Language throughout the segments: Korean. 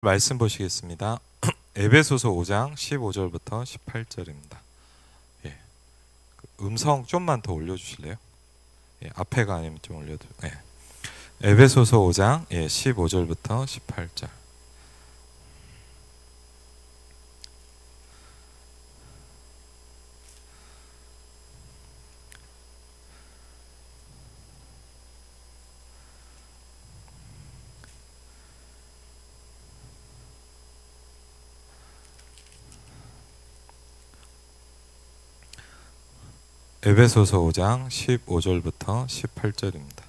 말씀 보시겠습니다. 에베소서 5장 15절부터 18절입니다. 예, 음성 좀만 더 올려주실래요? 예, 앞에가 아니면 좀 올려도. 예. 에베소서 5장 15절부터 18절. 에베소서 5장 15절부터 18절입니다.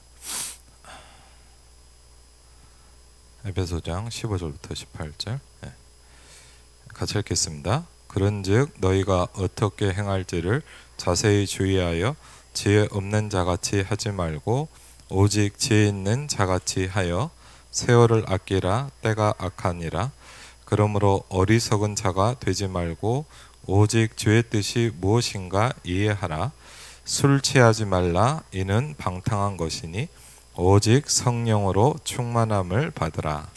에베소장 15절부터 18절. 예. 같이 읽겠습니다. 그런즉 너희가 어떻게 행할지를 자세히 주의하여 지혜 없는 자같이 하지 말고 오직 지혜 있는 자같이 하여 세월을 아끼라. 때가 악하니라. 그러므로 어리석은 자가 되지 말고 오직 주의 뜻이 무엇인가 이해하라. 술 취하지 말라. 이는 방탕한 것이니 오직 성령으로 충만함을 받으라.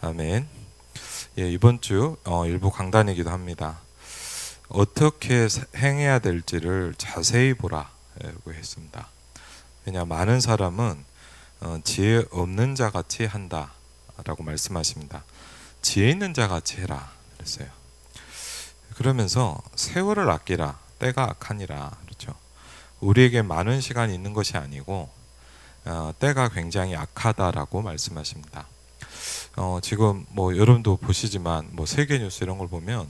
아멘. 예, 이번 주 일부 강단이기도 합니다. 어떻게 행해야 될지를 자세히 보라고 했습니다. 왜냐, 많은 사람은 지혜 없는 자 같이 한다라고 말씀하십니다. 지혜 있는 자 같이 해라 그랬어요. 그러면서 세월을 아끼라. 때가 악하니라. 그렇죠. 우리에게 많은 시간이 있는 것이 아니고 때가 굉장히 악하다라고 말씀하십니다. 지금 뭐 여러분도 보시지만 뭐 세계 뉴스 이런 걸 보면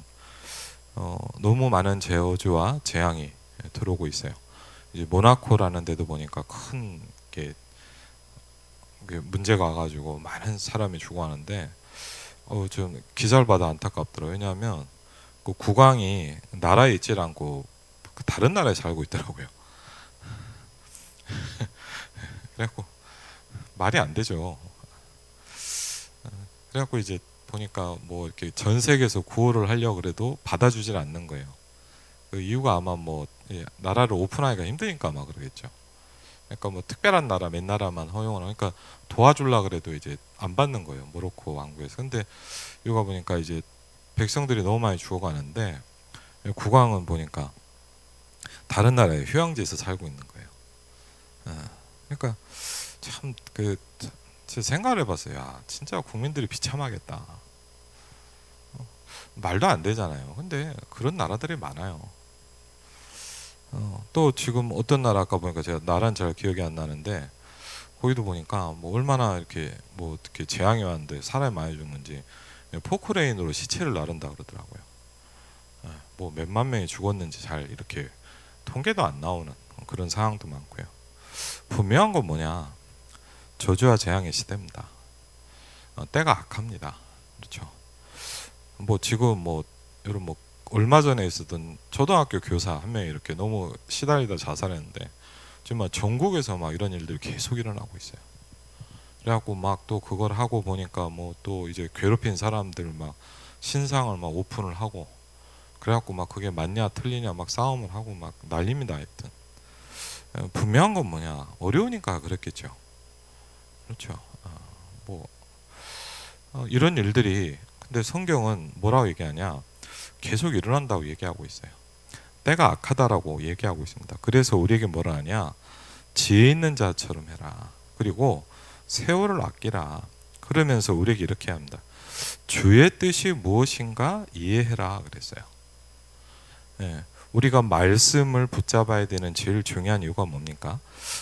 너무 많은 저주와 재앙이 들어오고 있어요. 이제 모나코라는 데도 보니까 큰 게 문제가 와가지고 많은 사람이 죽어가는데 좀 기사를 봐도 안타깝더라고요. 왜냐하면 그 국왕이 나라에 있질 않고 다른 나라에 살고 있더라고요. 그래갖고 말이 안 되죠. 그래갖고 이제 보니까 뭐 이렇게 전 세계에서 구호를 하려고 그래도 받아주질 않는 거예요. 그 이유가 아마 뭐 나라를 오픈하기가 힘드니까 아마 그러겠죠. 그러니까 뭐 특별한 나라 몇 나라만 허용을 하니까 도와주려고 그래도 이제 안 받는 거예요. 모로코 왕국에서. 근데 이유가 보니까 이제 백성들이 너무 많이 죽어가는데 국왕은 보니까 다른 나라에 휴양지에서 살고 있는 거예요. 그러니까 참 제가 생각을 해봤어요. 야, 진짜 국민들이 비참하겠다. 말도 안 되잖아요. 근데 그런 나라들이 많아요. 또 지금 어떤 나라 아까 보니까 제가 나라는 잘 기억이 안 나는데 거기도 보니까 뭐 얼마나 이렇게 뭐 어떻게 재앙이 왔는데 사람이 많이 죽는지 포크레인으로 시체를 나른다 그러더라고요. 뭐 몇만 명이 죽었는지 잘 이렇게 통계도 안 나오는 그런 상황도 많고요. 분명한 건 뭐냐? 저주와 재앙의 시대입니다. 때가 악합니다. 그렇죠. 뭐 지금 뭐 여러분 뭐 얼마 전에 있었던 초등학교 교사 한 명이 이렇게 너무 시달리다 자살했는데 지금 막 전국에서 막 이런 일들이 계속 일어나고 있어요. 그래갖고 막 또 그걸 하고 보니까 뭐 또 이제 괴롭힌 사람들 막 신상을 막 오픈을 하고 그래갖고 막 그게 맞냐 틀리냐 막 싸움을 하고 막 난립니다. 하여튼 분명한 건 뭐냐? 어려우니까 그랬겠죠. 그렇죠. 뭐 이런 일들이 근데 성경은 뭐라고 얘기하냐? 계속 일어난다고 얘기하고 있어요. 때가 악하다라고 얘기하고 있습니다. 그래서 우리에게 뭐라 하냐? 지혜 있는 자처럼 해라. 그리고 세월을 아끼라. 그러면서 우리에게 이렇게 합니다. 주의 뜻이 무엇인가 이해해라 그랬어요. 예, 우리가 말씀을 붙잡아야 되는 제일 중요한 이유가 뭡니까?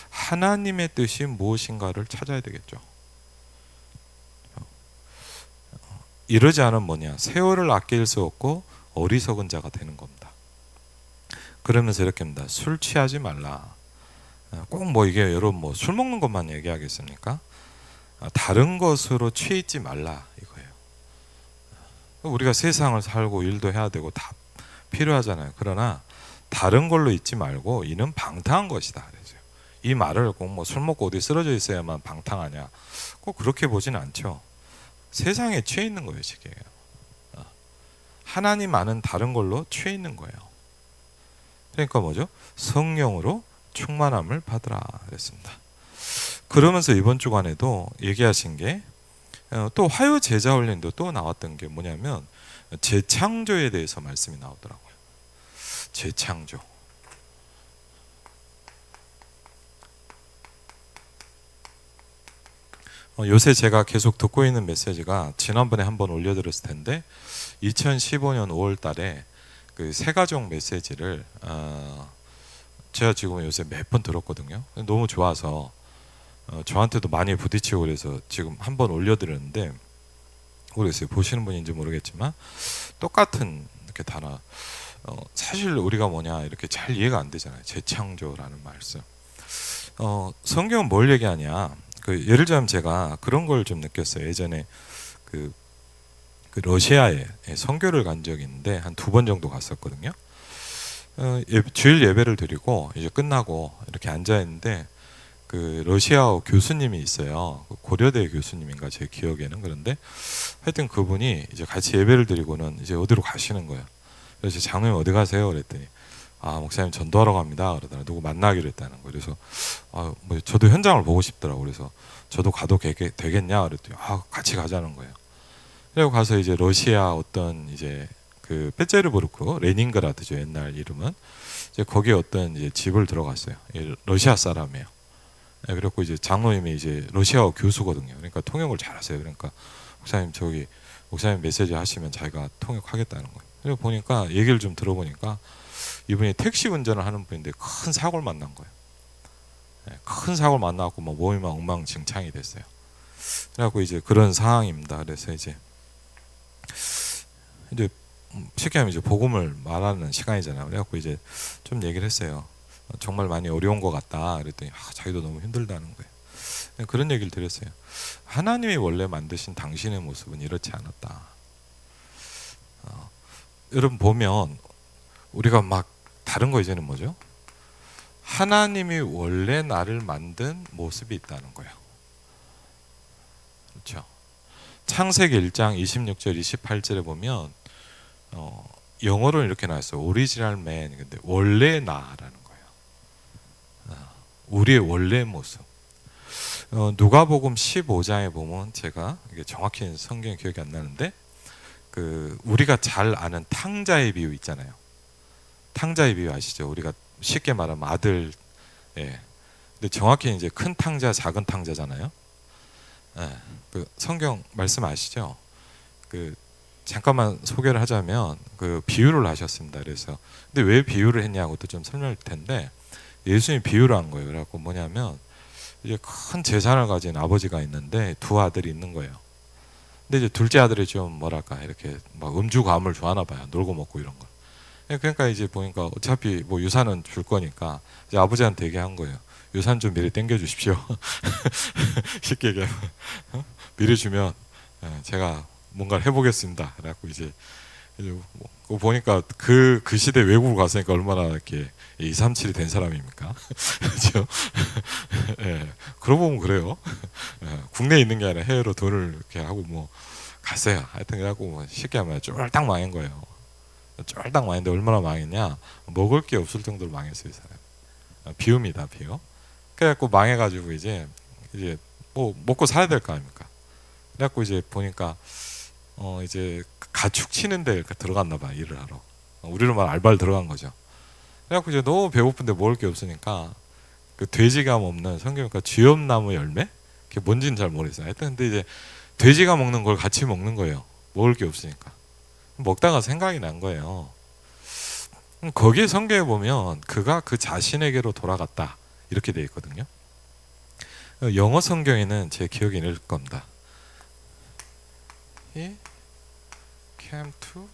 하나님의 뜻이 무엇인가를 찾아야 되겠죠. 이러지 않으면 뭐냐? 세월을 아낄 수 없고 어리석은 자가 되는 겁니다. 그러면서 이렇게 합니다. 술 취하지 말라. 꼭 뭐 이게 여러분 뭐 술 먹는 것만 얘기하겠습니까? 다른 것으로 취해 있지 말라 이거예요. 우리가 세상을 살고 일도 해야 되고 다 필요하잖아요. 그러나 다른 걸로 있지 말고 이는 방탕한 것이다. 그래서요. 이 말을 꼭 뭐 술 먹고 어디 쓰러져 있어야만 방탕하냐? 꼭 그렇게 보지는 않죠. 세상에 취해 있는 거예요, 지금. 하나님 아는 다른 걸로 취해 있는 거예요. 그러니까 뭐죠? 성령으로 충만함을 받으라 그랬습니다. 그러면서 이번 주간에도 얘기하신 게 또 화요 제자 훈련도 또 나왔던 게 뭐냐면 재창조에 대해서 말씀이 나오더라고요. 재창조. 요새 제가 계속 듣고 있는 메시지가 지난번에 한번 올려드렸을 텐데 2015년 5월 달에 그 새가족 메시지를 제가 지금 요새 몇 번 들었거든요. 너무 좋아서 저한테도 많이 부딪히고 그래서 지금 한번 올려드렸는데 모르겠어요. 보시는 분인지 모르겠지만 똑같은 이렇게 단어. 사실 우리가 뭐냐 이렇게 잘 이해가 안 되잖아요. 재창조라는 말씀. 성경은 뭘 얘기하냐? 예를 들자면 제가 그런 걸 좀 느꼈어요. 예전에 그 러시아에 선교를 간 적이 있는데 한 2번 정도 갔었거든요. 주일 예배를 드리고 이제 끝나고 이렇게 앉아 있는데 그 러시아어 교수님이 있어요. 고려대 교수님인가 제 기억에는. 그런데 하여튼 그분이 이제 같이 예배를 드리고는 이제 어디로 가시는 거예요. 그래서 장로님 어디 가세요? 그랬더니 목사님 전도하러 갑니다. 그러더라. 누구 만나기로 했다는 거예요. 그래서 뭐 저도 현장을 보고 싶더라고. 그래서 저도 가도 되겠냐? 그랬더니 같이 가자는 거예요. 그리고 가서 이제 러시아 어떤 이제 그 페테르부르크 레닌그라드죠. 옛날 이름은. 이제 거기에 어떤 이제 집을 들어갔어요. 러시아 사람이에요. 그래갖고 이제 장로님이 이제 러시아어 교수거든요. 그러니까 통역을 잘하세요. 그러니까 목사님 메시지 하시면 자기가 통역하겠다는 거예요. 그리고 보니까 얘기를 좀 들어보니까 이분이 택시 운전을 하는 분인데 큰 사고를 만난 거예요. 큰 사고를 만나고 막 몸이 막 엉망진창이 됐어요. 그래갖고 이제 그런 상황입니다. 그래서 이제 쉽게 하면 이제 복음을 말하는 시간이잖아요. 그래갖고 이제 좀 얘기를 했어요. 정말 많이 어려운 것 같다. 그랬더니 자기도 너무 힘들다는 거예요. 그런 얘기를 드렸어요. 하나님이 원래 만드신 당신의 모습은 이렇지 않았다. 여러분 보면 우리가 막 다른 거 이제는 뭐죠? 하나님이 원래 나를 만든 모습이 있다는 거예요. 그렇죠? 창세기 1장 26절 28절에 보면 영어로 이렇게 나왔어요. 오리지널 맨. 근데 원래 나라는 거예요. 우리의 원래 모습. 누가복음 15장에 보면 제가 이게 정확히 성경 기억이 안 나는데 우리가 잘 아는 탕자의 비유 있잖아요. 탕자의 비유 아시죠? 우리가 쉽게 말하면 아들. 근데 정확히 이제 큰 탕자, 작은 탕자잖아요. 그 성경 말씀 아시죠? 잠깐만 소개를 하자면 비유를 하셨습니다. 그래서 근데 왜 비유를 했냐고도 좀 설명할 텐데 예수님이 비유를 한 거예요. 그래갖고 뭐냐면 이제 큰 재산을 가진 아버지가 있는데 2 아들이 있는 거예요. 근데 이제 둘째 아들이 좀 뭐랄까 이렇게 막 음주가음을 좋아하나 봐요. 놀고 먹고 이런 거. 그러니까 이제 보니까 어차피 뭐 유산은 줄 거니까 이제 아버지한테 얘기한 거예요. 유산 좀 미리 땡겨 주십시오. 쉽게 얘기하면 미리 주면 제가 뭔가를 해보겠습니다. 그래갖고 이제 보니까 그 시대 외국을 갔으니까 얼마나 이렇게 237이 된 사람입니까? 그렇죠? 그러고 보면 그래요. 국내에 있는 게 아니라 해외로 돈을 이렇게 하고 뭐 갔어요. 하여튼 그래갖고 뭐 쉽게 하면 쫄딱 망한 거예요. 쫄딱 망했는데 얼마나 망했냐? 먹을 게 없을 정도로 망했어요, 이 사람. 비유입니다, 비유. 그래갖고 망해가지고 이제 뭐 먹고 살아야 될 거 아닙니까? 그래갖고 이제 보니까 이제 가축 치는 데 들어갔나 봐, 일을 하러. 우리로 말 알바를 들어간 거죠. 그래갖고 이제 너무 배고픈데 먹을 게 없으니까 돼지감 없는 성경이니까 쥐엄나무 열매? 그게 뭔지는 잘 모르겠어요. 하여튼 근데 이제 돼지가 먹는 걸 같이 먹는 거예요. 먹을 게 없으니까. 먹다가 생각이 난 거예요. 거기에 성경에 보면 그가 그 자신에게로 돌아갔다 이렇게 돼 있거든요. 영어 성경에는 제 기억에 읽을 겁니다. He came to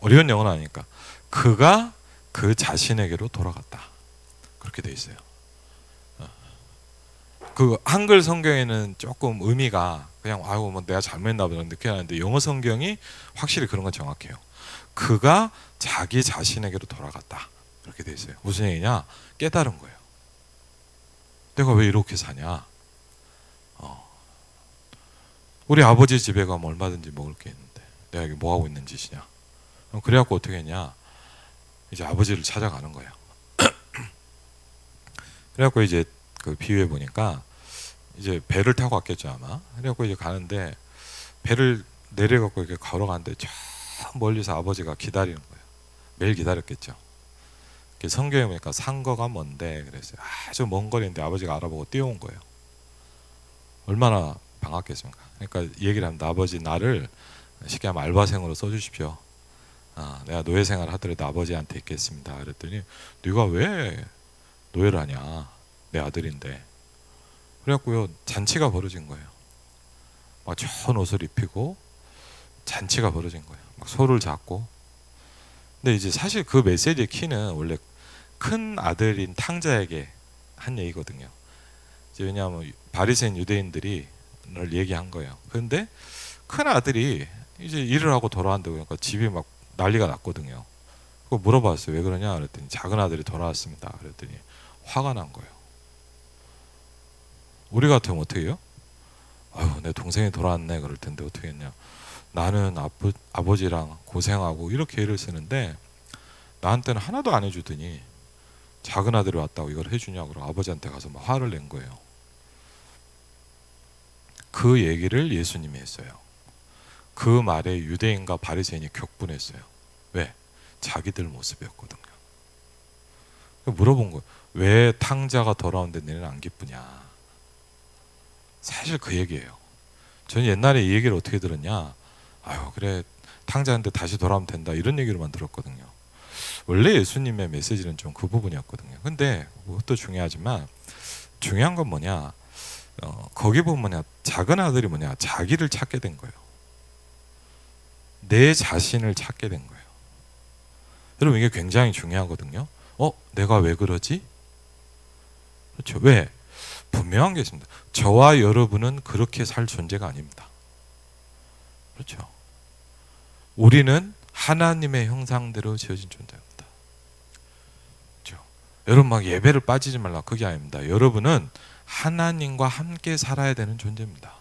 어려운 영어는 아니니까 그가 그 자신에게로 돌아갔다 그렇게 돼 있어요. 한글 성경에는 조금 의미가 그냥 뭐 내가 잘못했나 보다 이렇게 하는데 영어 성경이 확실히 그런 건 정확해요. 그가 자기 자신에게로 돌아갔다 그렇게 돼 있어요. 무슨 얘기냐? 깨달은 거예요. 내가 왜 이렇게 사냐? 우리 아버지 집에 가면 얼마든지 먹을 게 있는데 내가 이게 뭐 하고 있는 짓이냐? 그래갖고 어떻게 했냐? 이제 아버지를 찾아가는 거예요. 그래갖고 이제 그 비유해 보니까 이제 배를 타고 갔겠죠 아마. 그래갖고 이제 가는데 배를 내려갖고 이렇게 걸어가는데 저 멀리서 아버지가 기다리는 거예요. 매일 기다렸겠죠. 성경에 보니까 상거가 먼데 그랬어요. 아주 먼 거리인데 아버지가 알아보고 뛰어온 거예요. 얼마나 반갑겠습니까? 그러니까 얘기를 합니다. 아버지 나를 쉽게 하면 알바생으로 써주십시오. 내가 노예 생활 하더라도 아버지한테 있겠습니다. 그랬더니 네가 왜 노예를 하냐? 내 아들인데. 그래갖고요 잔치가 벌어진 거예요. 막 좋은 옷을 입히고 잔치가 벌어진 거예요. 막 소를 잡고. 근데 이제 사실 그 메시지의 키는 원래 큰 아들인 탕자에게 한 얘기거든요. 이제 왜냐하면 바리새인 유대인들이 를 얘기한 거예요. 그런데 큰 아들이 이제 일을 하고 돌아왔는데 그러니까 집이 막 난리가 났거든요. 그거 물어봤어요. 왜 그러냐 그랬더니 작은 아들이 돌아왔습니다. 그랬더니 화가 난 거예요. 우리 같으면 어떻게 해요? 아유 내 동생이 돌아왔네 그럴 텐데 어떻게 했냐. 나는 아버지랑 고생하고 이렇게 애를 쓰는데 나한테는 하나도 안 해주더니 작은 아들이 왔다고 이걸 해주냐고 그러고 아버지한테 가서 막 화를 낸 거예요. 그 얘기를 예수님이 했어요. 그 말에 유대인과 바리새인이 격분했어요. 왜? 자기들 모습이었거든요. 물어본 거예요. 왜 탕자가 돌아오는데 너는 안 기쁘냐? 사실 그 얘기예요. 저는 옛날에 이 얘기를 어떻게 들었냐? 아유 그래 탕자한테 다시 돌아오면 된다 이런 얘기로만 들었거든요. 원래 예수님의 메시지는 좀 그 부분이었거든요. 근데 그것도 중요하지만 중요한 건 뭐냐? 거기 보면 뭐냐? 작은 아들이 뭐냐? 자기를 찾게 된 거예요. 내 자신을 찾게 된 거예요. 여러분 이게 굉장히 중요하거든요. 내가 왜 그러지? 그렇죠. 왜? 분명한 게 있습니다. 저와 여러분은 그렇게 살 존재가 아닙니다. 그렇죠. 우리는 하나님의 형상대로 지어진 존재입니다. 그렇죠. 여러분 막 예배를 빠지지 말라 그게 아닙니다. 여러분은 하나님과 함께 살아야 되는 존재입니다.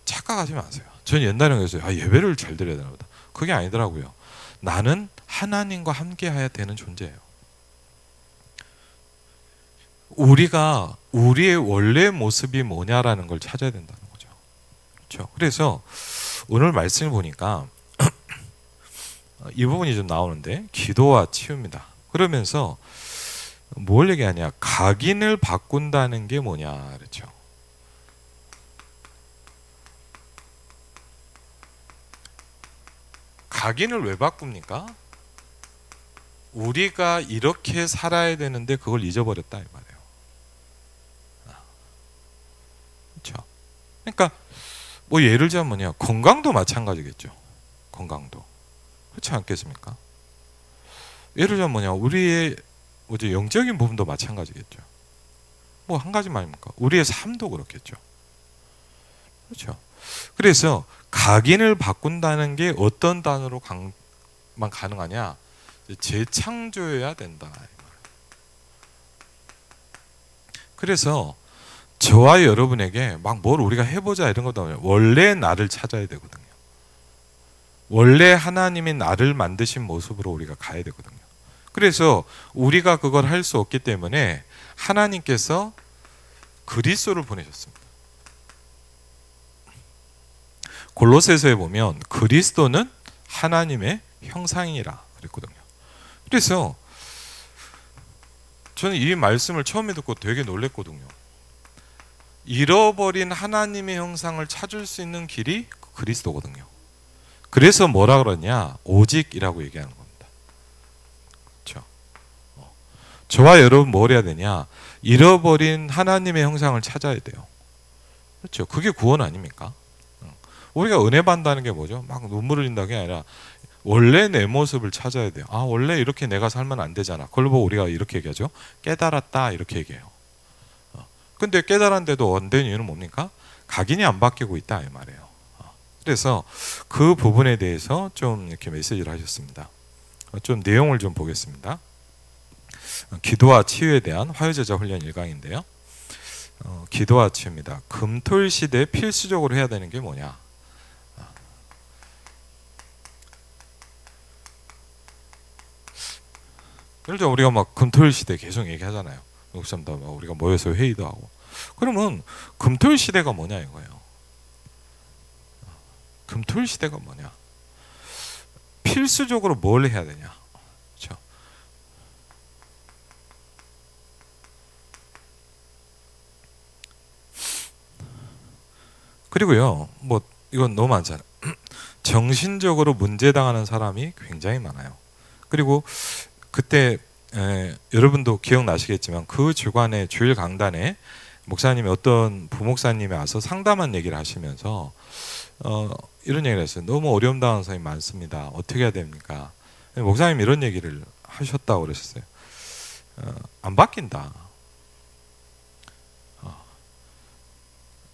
착각하지 마세요. 전 옛날에 그랬어요. 예배를 잘 드려야 되나 보다. 그게 아니더라고요. 나는 하나님과 함께 해야 되는 존재예요. 우리가 우리의 원래 모습이 뭐냐라는 걸 찾아야 된다는 거죠. 그렇죠. 그래서 오늘 말씀을 보니까 이 부분이 좀 나오는데 기도와 치유입니다. 그러면서 뭘 얘기하냐? 각인을 바꾼다는 게 뭐냐 그렇죠. 각인을 왜 바꿉니까? 우리가 이렇게 살아야 되는데 그걸 잊어버렸다 이 말이에요. 그렇죠. 그러니까 뭐 예를 들자면 뭐냐? 건강도 마찬가지겠죠. 건강도 그렇지 않겠습니까? 예를 들자면 뭐냐? 우리의 뭐지 영적인 부분도 마찬가지겠죠. 뭐 한 가지만 아닙니까? 우리의 삶도 그렇겠죠. 그렇죠. 그래서 각인을 바꾼다는 게 어떤 단어로만 가능하냐? 재창조해야 된다. 그래서 저와 여러분에게 막 뭘 우리가 해보자 이런 것도 아니에요. 원래 나를 찾아야 되거든요. 원래 하나님이 나를 만드신 모습으로 우리가 가야 되거든요. 그래서 우리가 그걸 할 수 없기 때문에 하나님께서 그리스도를 보내셨습니다. 골로새서에 보면 그리스도는 하나님의 형상이라 그랬거든요. 그래서 저는 이 말씀을 처음에 듣고 되게 놀랬거든요. 잃어버린 하나님의 형상을 찾을 수 있는 길이 그리스도거든요. 그래서 뭐라 그러냐? 오직이라고 얘기하는 겁니다. 그렇죠? 저와 여러분 뭘 해야 되냐? 잃어버린 하나님의 형상을 찾아야 돼요. 그렇죠? 그게 구원 아닙니까? 우리가 은혜 받는다는 게 뭐죠? 막 눈물을 흘린다는 게 아니라 원래 내 모습을 찾아야 돼요. 원래 이렇게 내가 살면 안 되잖아. 그걸 보고 우리가 이렇게 얘기하죠. 깨달았다 이렇게 얘기해요. 근데 깨달았는데도 안 되는 이유는 뭡니까? 각인이 안 바뀌고 있다 이 말이에요. 그래서 그 부분에 대해서 좀 이렇게 메시지를 하셨습니다. 좀 내용을 좀 보겠습니다. 기도와 치유에 대한 화요제자 훈련 1강인데요. 기도와 치유입니다. 금토일 시대에 필수적으로 해야 되는 게 뭐냐? 예를 들어 우리가 막 금토일 시대 계속 얘기하잖아요. 목사님도 막 우리가 모여서 회의도 하고. 그러면 금토일 시대가 뭐냐 이거예요. 금토일 시대가 뭐냐? 필수적으로 뭘 해야 되냐? 그렇죠? 그리고요, 뭐 이건 너무 많잖아요. 정신적으로 문제당하는 사람이 굉장히 많아요. 그리고 그때 여러분도 기억나시겠지만 그 주간의 주일 강단에 목사님이 어떤 부목사님이 와서 상담한 얘기를 하시면서 이런 얘기를 했어요. 너무 어려움 당하는 사람이 많습니다. 어떻게 해야 됩니까? 목사님이 이런 얘기를 하셨다고 그러셨어요. 안 바뀐다.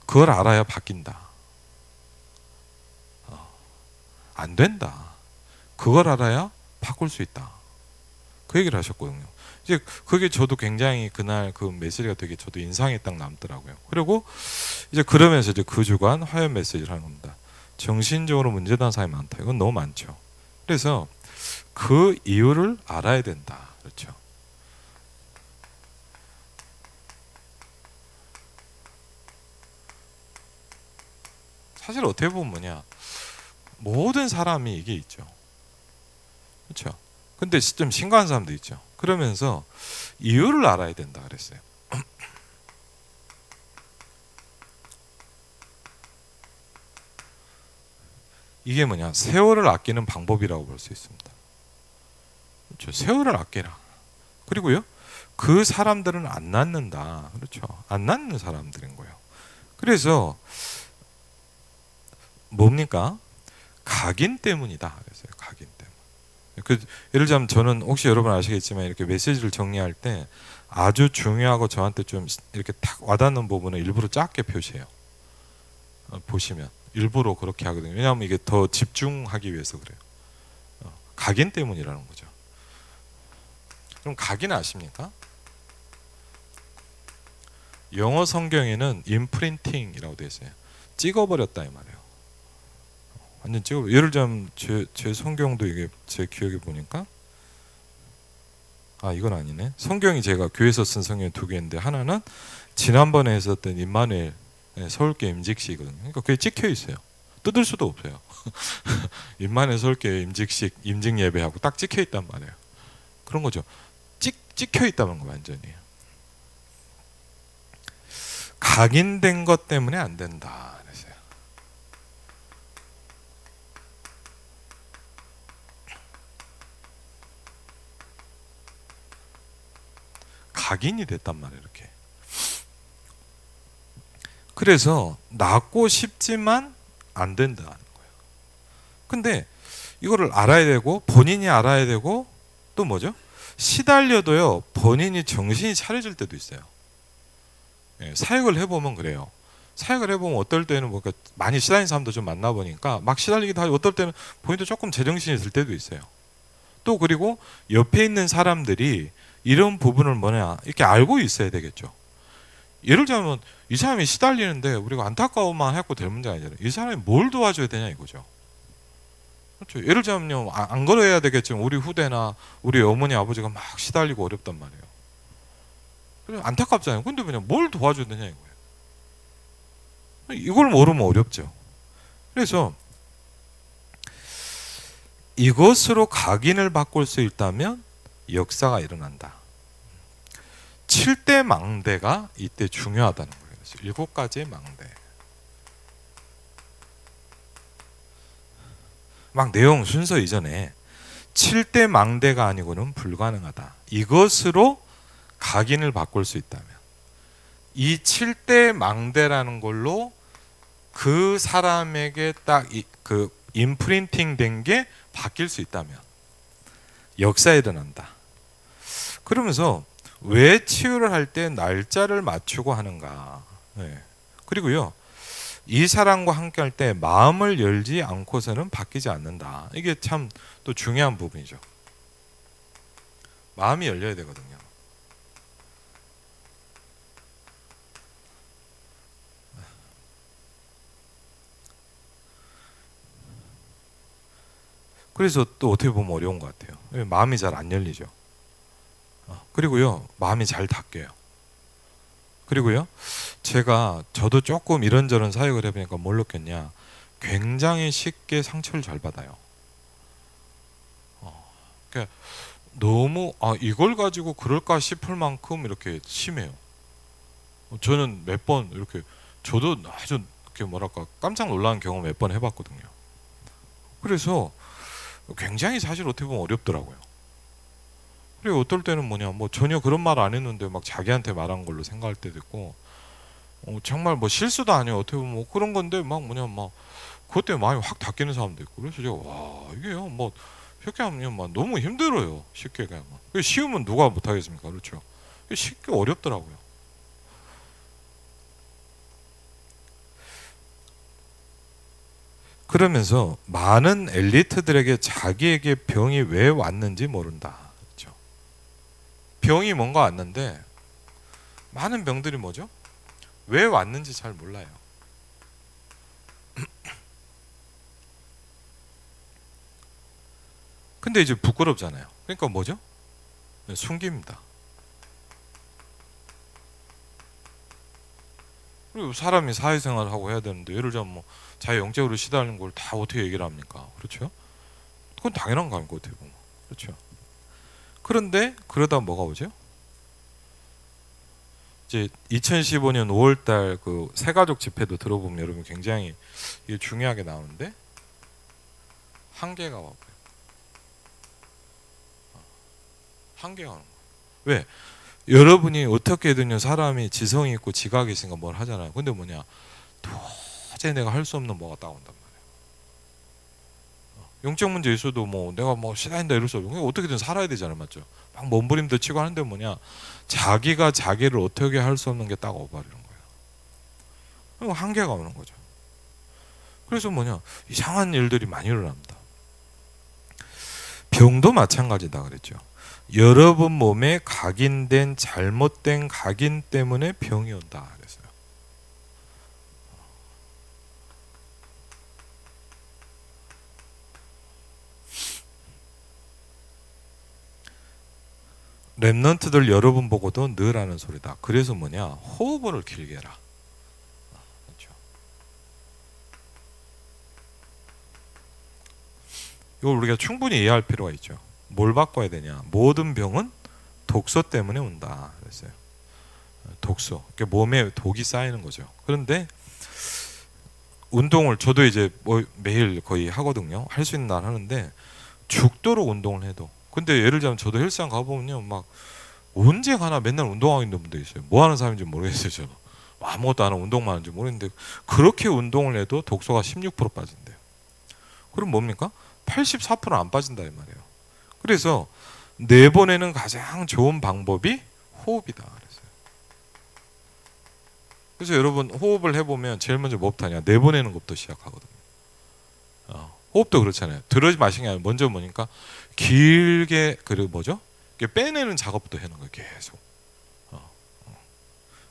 그걸 알아야 바뀐다. 안 된다. 그걸 알아야 바꿀 수 있다. 그 얘기를 하셨거든요. 이제 그게 저도 굉장히 그날 그 메시지가 되게 저도 인상에 딱 남더라고요. 그리고 이제 그러면서 이제 그 주간 화요일 메시지를 하는 겁니다. 정신적으로 문제된 사람이 많다. 이건 너무 많죠. 그래서 그 이유를 알아야 된다. 그렇죠. 사실 어떻게 보면 뭐냐, 모든 사람이 이게 있죠. 그렇죠. 근데 좀 심각한 사람도 있죠. 그러면서 이유를 알아야 된다 그랬어요. 이게 뭐냐, 세월을 아끼는 방법이라고 볼 수 있습니다. 그렇죠. 세월을 아끼라. 그리고요, 그 사람들은 안 낫는다. 그렇죠. 안 낫는 사람들인 거예요. 그래서 뭡니까? 각인 때문이다 그랬어요. 각인 때문. 예를 들자면 저는 혹시 여러분 아시겠지만 이렇게 메시지를 정리할 때 아주 중요하고 저한테 좀 이렇게 탁 와닿는 부분을 일부러 작게 표시해요. 보시면 일부러 그렇게 하거든요. 왜냐하면 이게 더 집중하기 위해서 그래요. 각인 때문이라는 거죠. 그럼 각인 아십니까? 영어 성경에는 임프린팅이라고 되어 있어요. 찍어버렸다 이 말이에요. 완전 찍어. 예를 들자면 제 성경도 이게 제 기억에 보니까 이건 아니네. 성경이 제가 교회에서 쓴 성경이 두 개인데 하나는 지난번에 했었던 임마누엘 서울교회 임직식이거든요. 그러니까 그게 찍혀 있어요. 뜯을 수도 없어요. 임마누엘 서울교회 임직식 임직 예배하고 딱 찍혀 있단 말이에요. 그런 거죠. 찍혀 있다는 거 완전히. 각인된 것 때문에 안 된다. 그랬어요. 각인이 됐단 말이에요. 이렇게. 그래서 낫고 싶지만 안 된다는 거예요. 근데 이거를 알아야 되고 본인이 알아야 되고 또 뭐죠? 시달려도요 본인이 정신이 차려질 때도 있어요. 사역을 해보면 그래요. 사역을 해보면 어떨 때는 뭐 많이 시달린 사람도 좀 만나보니까 막 시달리기도 하고 어떨 때는 본인도 조금 제정신이 들 때도 있어요. 또 그리고 옆에 있는 사람들이 이런 부분을 뭐냐 이렇게 알고 있어야 되겠죠. 예를 들자면 이 사람이 시달리는데 우리가 안타까워만 해갖고 될 문제가 아니잖아요. 이 사람이 뭘 도와줘야 되냐 이거죠. 그렇죠. 예를 들자면요, 안 그래야 되겠지만 우리 후대나 우리 어머니 아버지가 막 시달리고 어렵단 말이에요. 그래 안타깝잖아요. 근데 그냥 뭘 도와줘야 되냐 이거예요. 이걸 모르면 어렵죠. 그래서 이것으로 각인을 바꿀 수 있다면 역사가 일어난다. 7대 망대가 이때 중요하다는 거예요. 7가지의 망대. 막 내용 순서 이전에 7대 망대가 아니고는 불가능하다. 이것으로 각인을 바꿀 수 있다면 이 7대 망대라는 걸로 그 사람에게 딱 그 임프린팅 된 게 바뀔 수 있다면 역사에 일어난다. 그러면서 왜 치유를 할 때 날짜를 맞추고 하는가? 네. 그리고요, 이 사람과 함께 할 때 마음을 열지 않고서는 바뀌지 않는다. 이게 참 또 중요한 부분이죠. 마음이 열려야 되거든요. 그래서 또 어떻게 보면 어려운 것 같아요. 마음이 잘 안 열리죠. 그리고요, 마음이 잘 닫혀요. 그리고요, 저도 조금 이런저런 사역을 해보니까 뭘 느꼈냐, 굉장히 쉽게 상처를 잘 받아요. 그러니까 너무 이걸 가지고 그럴까 싶을 만큼 이렇게 심해요. 저는 몇 번 이렇게, 저도 아주 이렇게 뭐랄까 깜짝 놀라는 경험 몇 번 해봤거든요. 그래서 굉장히 사실 어떻게 보면 어렵더라고요. 그리고 어떨 때는 뭐 전혀 그런 말 안 했는데 막 자기한테 말한 걸로 생각할 때도 있고, 정말 뭐 실수도 아니에요. 어떻게 보면 뭐 그런 건데 막 그것 때문에 마음이 확 닫히는 사람도 있고. 그래서 제가 와, 이게요 뭐 쉽게 하면 막 너무 힘들어요. 쉽게 그냥 쉬우면 누가 못하겠습니까? 그렇죠. 쉽게 어렵더라고요. 그러면서 많은 엘리트들에게 자기에게 병이 왜 왔는지 모른다. 그렇죠? 병이 뭔가 왔는데 많은 병들이 뭐죠? 왜 왔는지 잘 몰라요. 근데 이제 부끄럽잖아요. 그러니까 뭐죠? 숨깁니다. 그리고 사람이 사회생활을 하고 해야 되는데, 예를 들면 뭐 자기 영적으로 시달리는 걸 다 어떻게 얘기를 합니까? 그렇죠? 그건 당연한 거 아닙니까? 어떻게 보면. 그렇죠? 그런데 그러다 뭐가 오죠? 이제 2015년 5월달 그 새가족 집회도 들어보면 여러분 굉장히 이게 중요하게 나오는데, 한계가 와요. 한계가 오는 거예요. 왜? 여러분이 어떻게든요 사람이 지성이 있고 지각이 있으니까 뭘 하잖아요. 근데 뭐냐, 도저히 내가 할 수 없는 뭐가 딱 온단 말이에요. 영적 문제 있어도 뭐 내가 뭐 시다한다 이럴 수 없고 어떻게든 살아야 되잖아요. 맞죠? 막 몸부림도 치고 하는데 뭐냐, 자기가 자기를 어떻게 할 수 없는 게 딱 오버리는 거예요. 그럼 한계가 오는 거죠. 그래서 뭐냐, 이상한 일들이 많이 일어납니다. 병도 마찬가지다 그랬죠. 여러분 몸에 각인된 잘못된 각인 때문에 병이 온다 그랬어요. 랩넌트들 여러분 보고도 늘 하는 소리다. 그래서 뭐냐, 호흡을 길게 해라. 그렇죠. 이걸 우리가 충분히 이해할 필요가 있죠. 뭘 바꿔야 되냐? 모든 병은 독소 때문에 온다 그랬어요. 독소. 그러니까 몸에 독이 쌓이는 거죠. 그런데 운동을 저도 이제 뭐 매일 거의 하거든요. 할 수 있는 날 하는데 죽도록 운동을 해도. 근데 예를 들면 저도 헬스장 가보면요, 막 언제 가나 맨날 운동하고 있는 분들 있어요. 뭐 하는 사람인지 모르겠어요. 저는 아무것도 안 하고 운동만 하는지 모르겠는데 그렇게 운동을 해도 독소가 16% 빠진대요. 그럼 뭡니까? 84%안 빠진다 이 말이에요. 그래서 내보내는 가장 좋은 방법이 호흡이다 그랬어요. 그래서 여러분 호흡을 해보면 제일 먼저 뭐부터 하냐, 내보내는 것부터 시작하거든요. 호흡도 그렇잖아요. 들어지 마시는 게 아니라 먼저 뭐니까 길게, 그리고 뭐죠? 빼내는 작업부터 하는 거예요. 계속.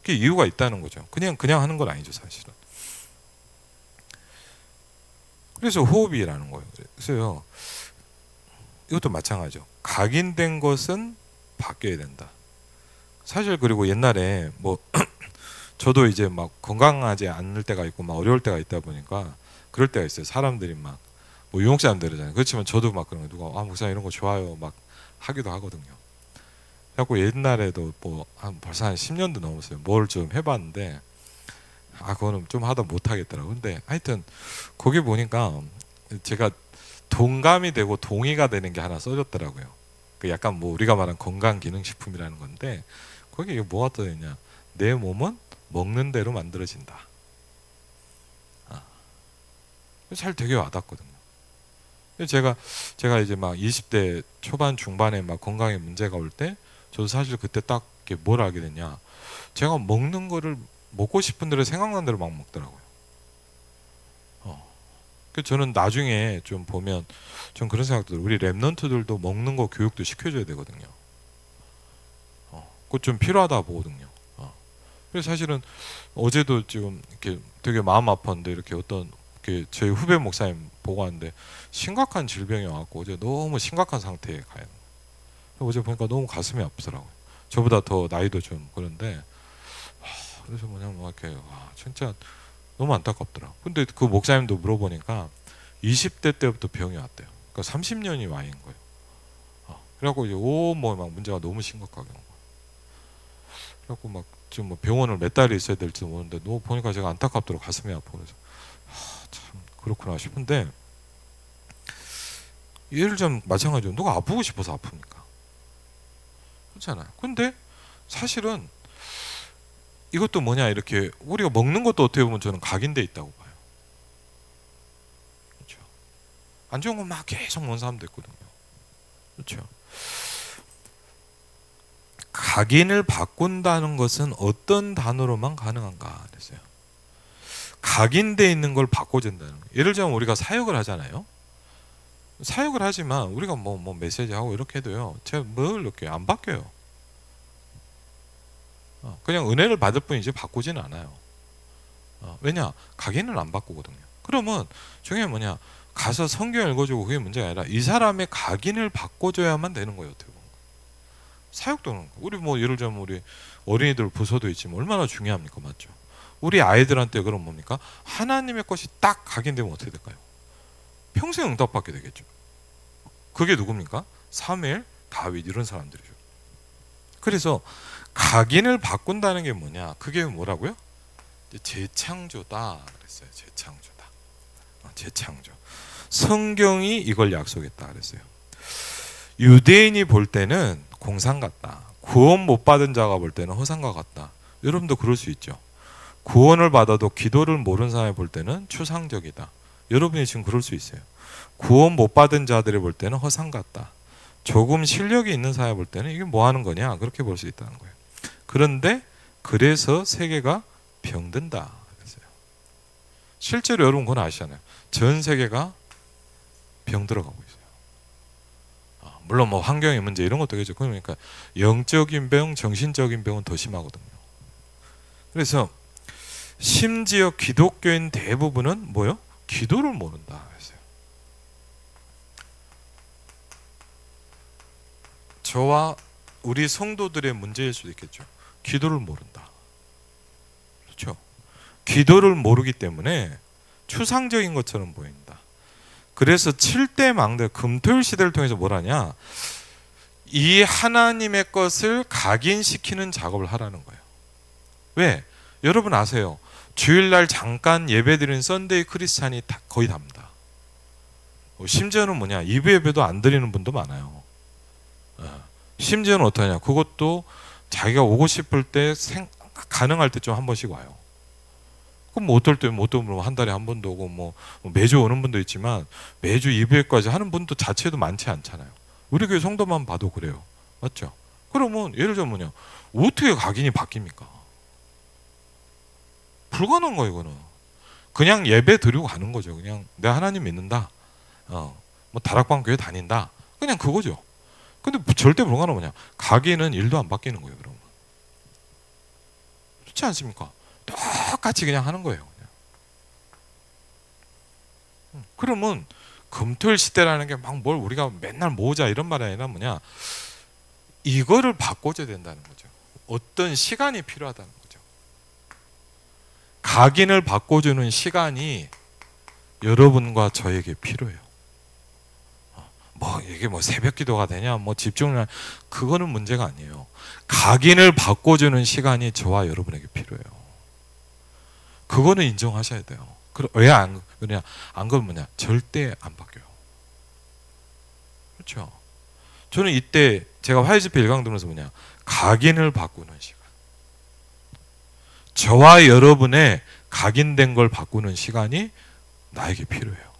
그게 이유가 있다는 거죠. 그냥 하는 건 아니죠 사실은. 그래서 호흡이라는 거예요. 그래서요, 이것도 마찬가지죠. 각인된 것은 바뀌어야 된다. 사실 그리고 옛날에 뭐 저도 이제 막 건강하지 않을 때가 있고 막 어려울 때가 있다 보니까 그럴 때가 있어요. 사람들이 막 뭐 유혹사람들 이러잖아요. 그렇지만 저도 막 그런 거, 누가 목사님 이런 거 좋아요 막 하기도 하거든요. 그래갖고 옛날에도 뭐 벌써 한 10년도 넘었어요. 뭘 좀 해봤는데 그거는 좀 하다 못하겠더라고요. 근데 하여튼 거기 보니까 제가 동감이 되고 동의가 되는 게 하나 써졌더라고요. 그 약간 뭐 우리가 말한 건강기능식품이라는 건데 거기에 뭐가 떠있냐, 내 몸은 먹는 대로 만들어진다. 잘 되게 와닿거든요. 제가 이제 막 20대 초반 중반에 막 건강에 문제가 올 때 저도 사실 그때 딱 뭘 알게 됐냐, 제가 먹는 거를 먹고 싶은 대로 생각난 대로 막 먹더라고요. 그 저는 나중에 좀 보면 전 그런 생각도 들어요. 우리 랩넌트들도 먹는 거 교육도 시켜줘야 되거든요. 그거 좀 필요하다 보거든요. 그래서 사실은 어제도 지금 이렇게 되게 마음 아팠는데 이렇게 어떤 저희 후배 목사님 보고 왔는데 심각한 질병이 와갖고 어제 너무 심각한 상태에 가요. 어제 보니까 너무 가슴이 아프더라고요. 저보다 더 나이도 좀 그런데 그래서 뭐냐면 이렇게 와, 진짜 너무 안타깝더라. 근데 그 목사님도 물어보니까 20대 때부터 병이 왔대요. 그러니까 30년이 와인 거예요. 그래갖고 이제 뭐 막 문제가 너무 심각하게 온 거예요. 그래갖고 막 지금 뭐 병원을 몇 달이 있어야 될지 모르는데 너무 보니까 제가 안타깝더라고. 가슴이 아프고. 그래서 참 그렇구나 싶은데, 예를 좀 마찬가지로 누가 아프고 싶어서 아픕니까? 그렇잖아요. 근데 사실은 이것도 뭐냐, 이렇게 우리가 먹는 것도 어떻게 보면 저는 각인돼 있다고 봐요. 그렇죠. 안 좋은 거 막 계속 먹는 사람도 있거든요. 그렇죠. 각인을 바꾼다는 것은 어떤 단어로만 가능한가 그랬어요. 각인돼 있는 걸 바꿔준다는 거예요. 예를 들면 우리가 사역을 하잖아요. 사역을 하지만 우리가 뭐 메시지 하고 이렇게 해도요, 제가 뭘 이렇게 안 바뀌어요. 그냥 은혜를 받을 뿐이지 바꾸지는 않아요. 왜냐? 각인을 안 바꾸거든요. 그러면 중요한 뭐냐? 가서 성경 읽어주고 그게 문제가 아니라 이 사람의 각인을 바꿔줘야만 되는 거예요. 어떻게 보면 사역도 우리 뭐 예를 들면 우리 어린이들 부서도 있지만 얼마나 중요합니까? 맞죠? 우리 아이들한테 그럼 뭡니까? 하나님의 것이 딱 각인되면 어떻게 될까요? 평생 응답받게 되겠죠. 그게 누굽니까? 사무엘, 다윗 이런 사람들이죠. 그래서 각인을 바꾼다는 게 뭐냐? 그게 뭐라고요? 재창조다 그랬어요. 재창조다. 재창조. 성경이 이걸 약속했다 그랬어요. 유대인이 볼 때는 공상 같다. 구원 못 받은 자가 볼 때는 허상과 같다. 여러분도 그럴 수 있죠. 구원을 받아도 기도를 모르는 사람이 볼 때는 추상적이다. 여러분이 지금 그럴 수 있어요. 구원 못 받은 자들이 볼 때는 허상 같다. 조금 실력이 있는 사람이 볼 때는 이게 뭐 하는 거냐, 그렇게 볼 수 있다는 거예요. 그런데 그래서 세계가 병든다 그랬어요. 실제로 여러분 그건 아시잖아요. 전 세계가 병들어가고 있어요. 물론 뭐 환경의 문제 이런 것도 있겠죠. 그러니까 영적인 병, 정신적인 병은 더 심하거든요. 그래서 심지어 기독교인 대부분은 뭐요? 기도를 모른다 했어요. 저와 우리 성도들의 문제일 수도 있겠죠. 기도를 모른다. 그렇죠? 기도를 모르기 때문에 추상적인 것처럼 보인다. 그래서 7대 망대 금토일 시대를 통해서 뭘 하냐? 이 하나님의 것을 각인시키는 작업을 하라는 거예요. 왜? 여러분 아세요? 주일날 잠깐 예배드리는 썬데이 크리스찬이 거의 답니다. 심지어는 뭐냐? 2부 예배도 안 드리는 분도 많아요. 심지어는 어떠냐? 그것도 자기가 오고 싶을 때 가능할 때 좀 한 번씩 와요. 그럼 뭐 어떨 때 뭐 어떤 분은 한 달에 한 번도 오고 뭐 매주 오는 분도 있지만 매주 2부회까지 하는 분도 자체도 많지 않잖아요. 우리 교회 성도만 봐도 그래요. 맞죠? 그러면 예를 들면 뭐냐? 어떻게 각인이 바뀝니까? 불가능한 거예요, 이거는. 그냥 예배 드리고 가는 거죠. 그냥 내가 하나님 믿는다. 뭐 다락방 교회 다닌다. 그냥 그거죠. 근데 절대 불가능한 뭐냐? 각인은 일도 안 바뀌는 거예요, 그러면. 그렇지 않습니까? 똑같이 그냥 하는 거예요. 그냥. 그러면 금토일 시대라는 게 막 뭘 우리가 맨날 모으자 이런 말이 아니라 뭐냐? 이거를 바꿔줘야 된다는 거죠. 어떤 시간이 필요하다는 거죠. 각인을 바꿔주는 시간이 여러분과 저에게 필요해요. 뭐 이게 뭐 새벽 기도가 되냐, 뭐 집중을, 그거는 문제가 아니에요. 각인을 바꿔주는 시간이 저와 여러분에게 필요해요. 그거는 인정하셔야 돼요. 왜 안 그러냐? 안 그러면 뭐냐? 절대 안 바뀌어요. 그렇죠? 저는 이때 제가 화요집회 일강 들으면서 뭐냐? 각인을 바꾸는 시간. 저와 여러분의 각인된 걸 바꾸는 시간이 나에게 필요해요.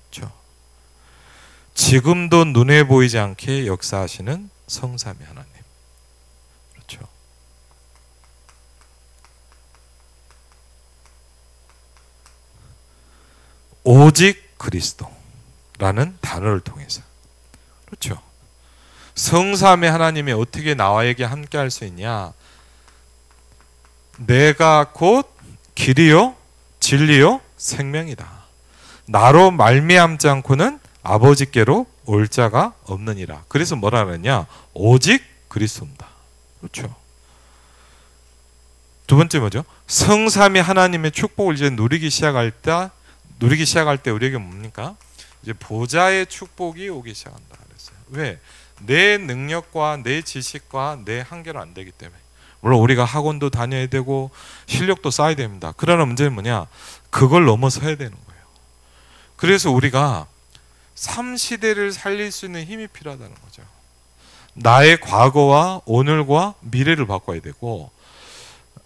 그렇죠? 지금도 눈에 보이지 않게 역사하시는 성삼위 하나님. 그렇죠? 오직 그리스도라는 단어를 통해서. 그렇죠? 성삼위 하나님이 어떻게 나와에게 함께 할 수 있냐? 내가 곧 길이요 진리요 생명이다. 나로 말미암지 않고는 아버지께로 올 자가 없느니라. 그래서 뭐라 그러냐? 오직 그리스도입니다. 그렇죠? 두 번째 뭐죠? 성삼위 하나님의 축복을 이제 누리기 시작할 때 우리에게 뭡니까? 이제 보좌의 축복이 오기 시작한다 그랬어요. 왜? 내 능력과 내 지식과 내 한계로 안 되기 때문에. 물론 우리가 학원도 다녀야 되고 실력도 쌓아야 됩니다. 그러나 문제는 뭐냐? 그걸 넘어서야 되는 거예요. 그래서 우리가 3시대를 살릴 수 있는 힘이 필요하다는 거죠. 나의 과거와 오늘과 미래를 바꿔야 되고,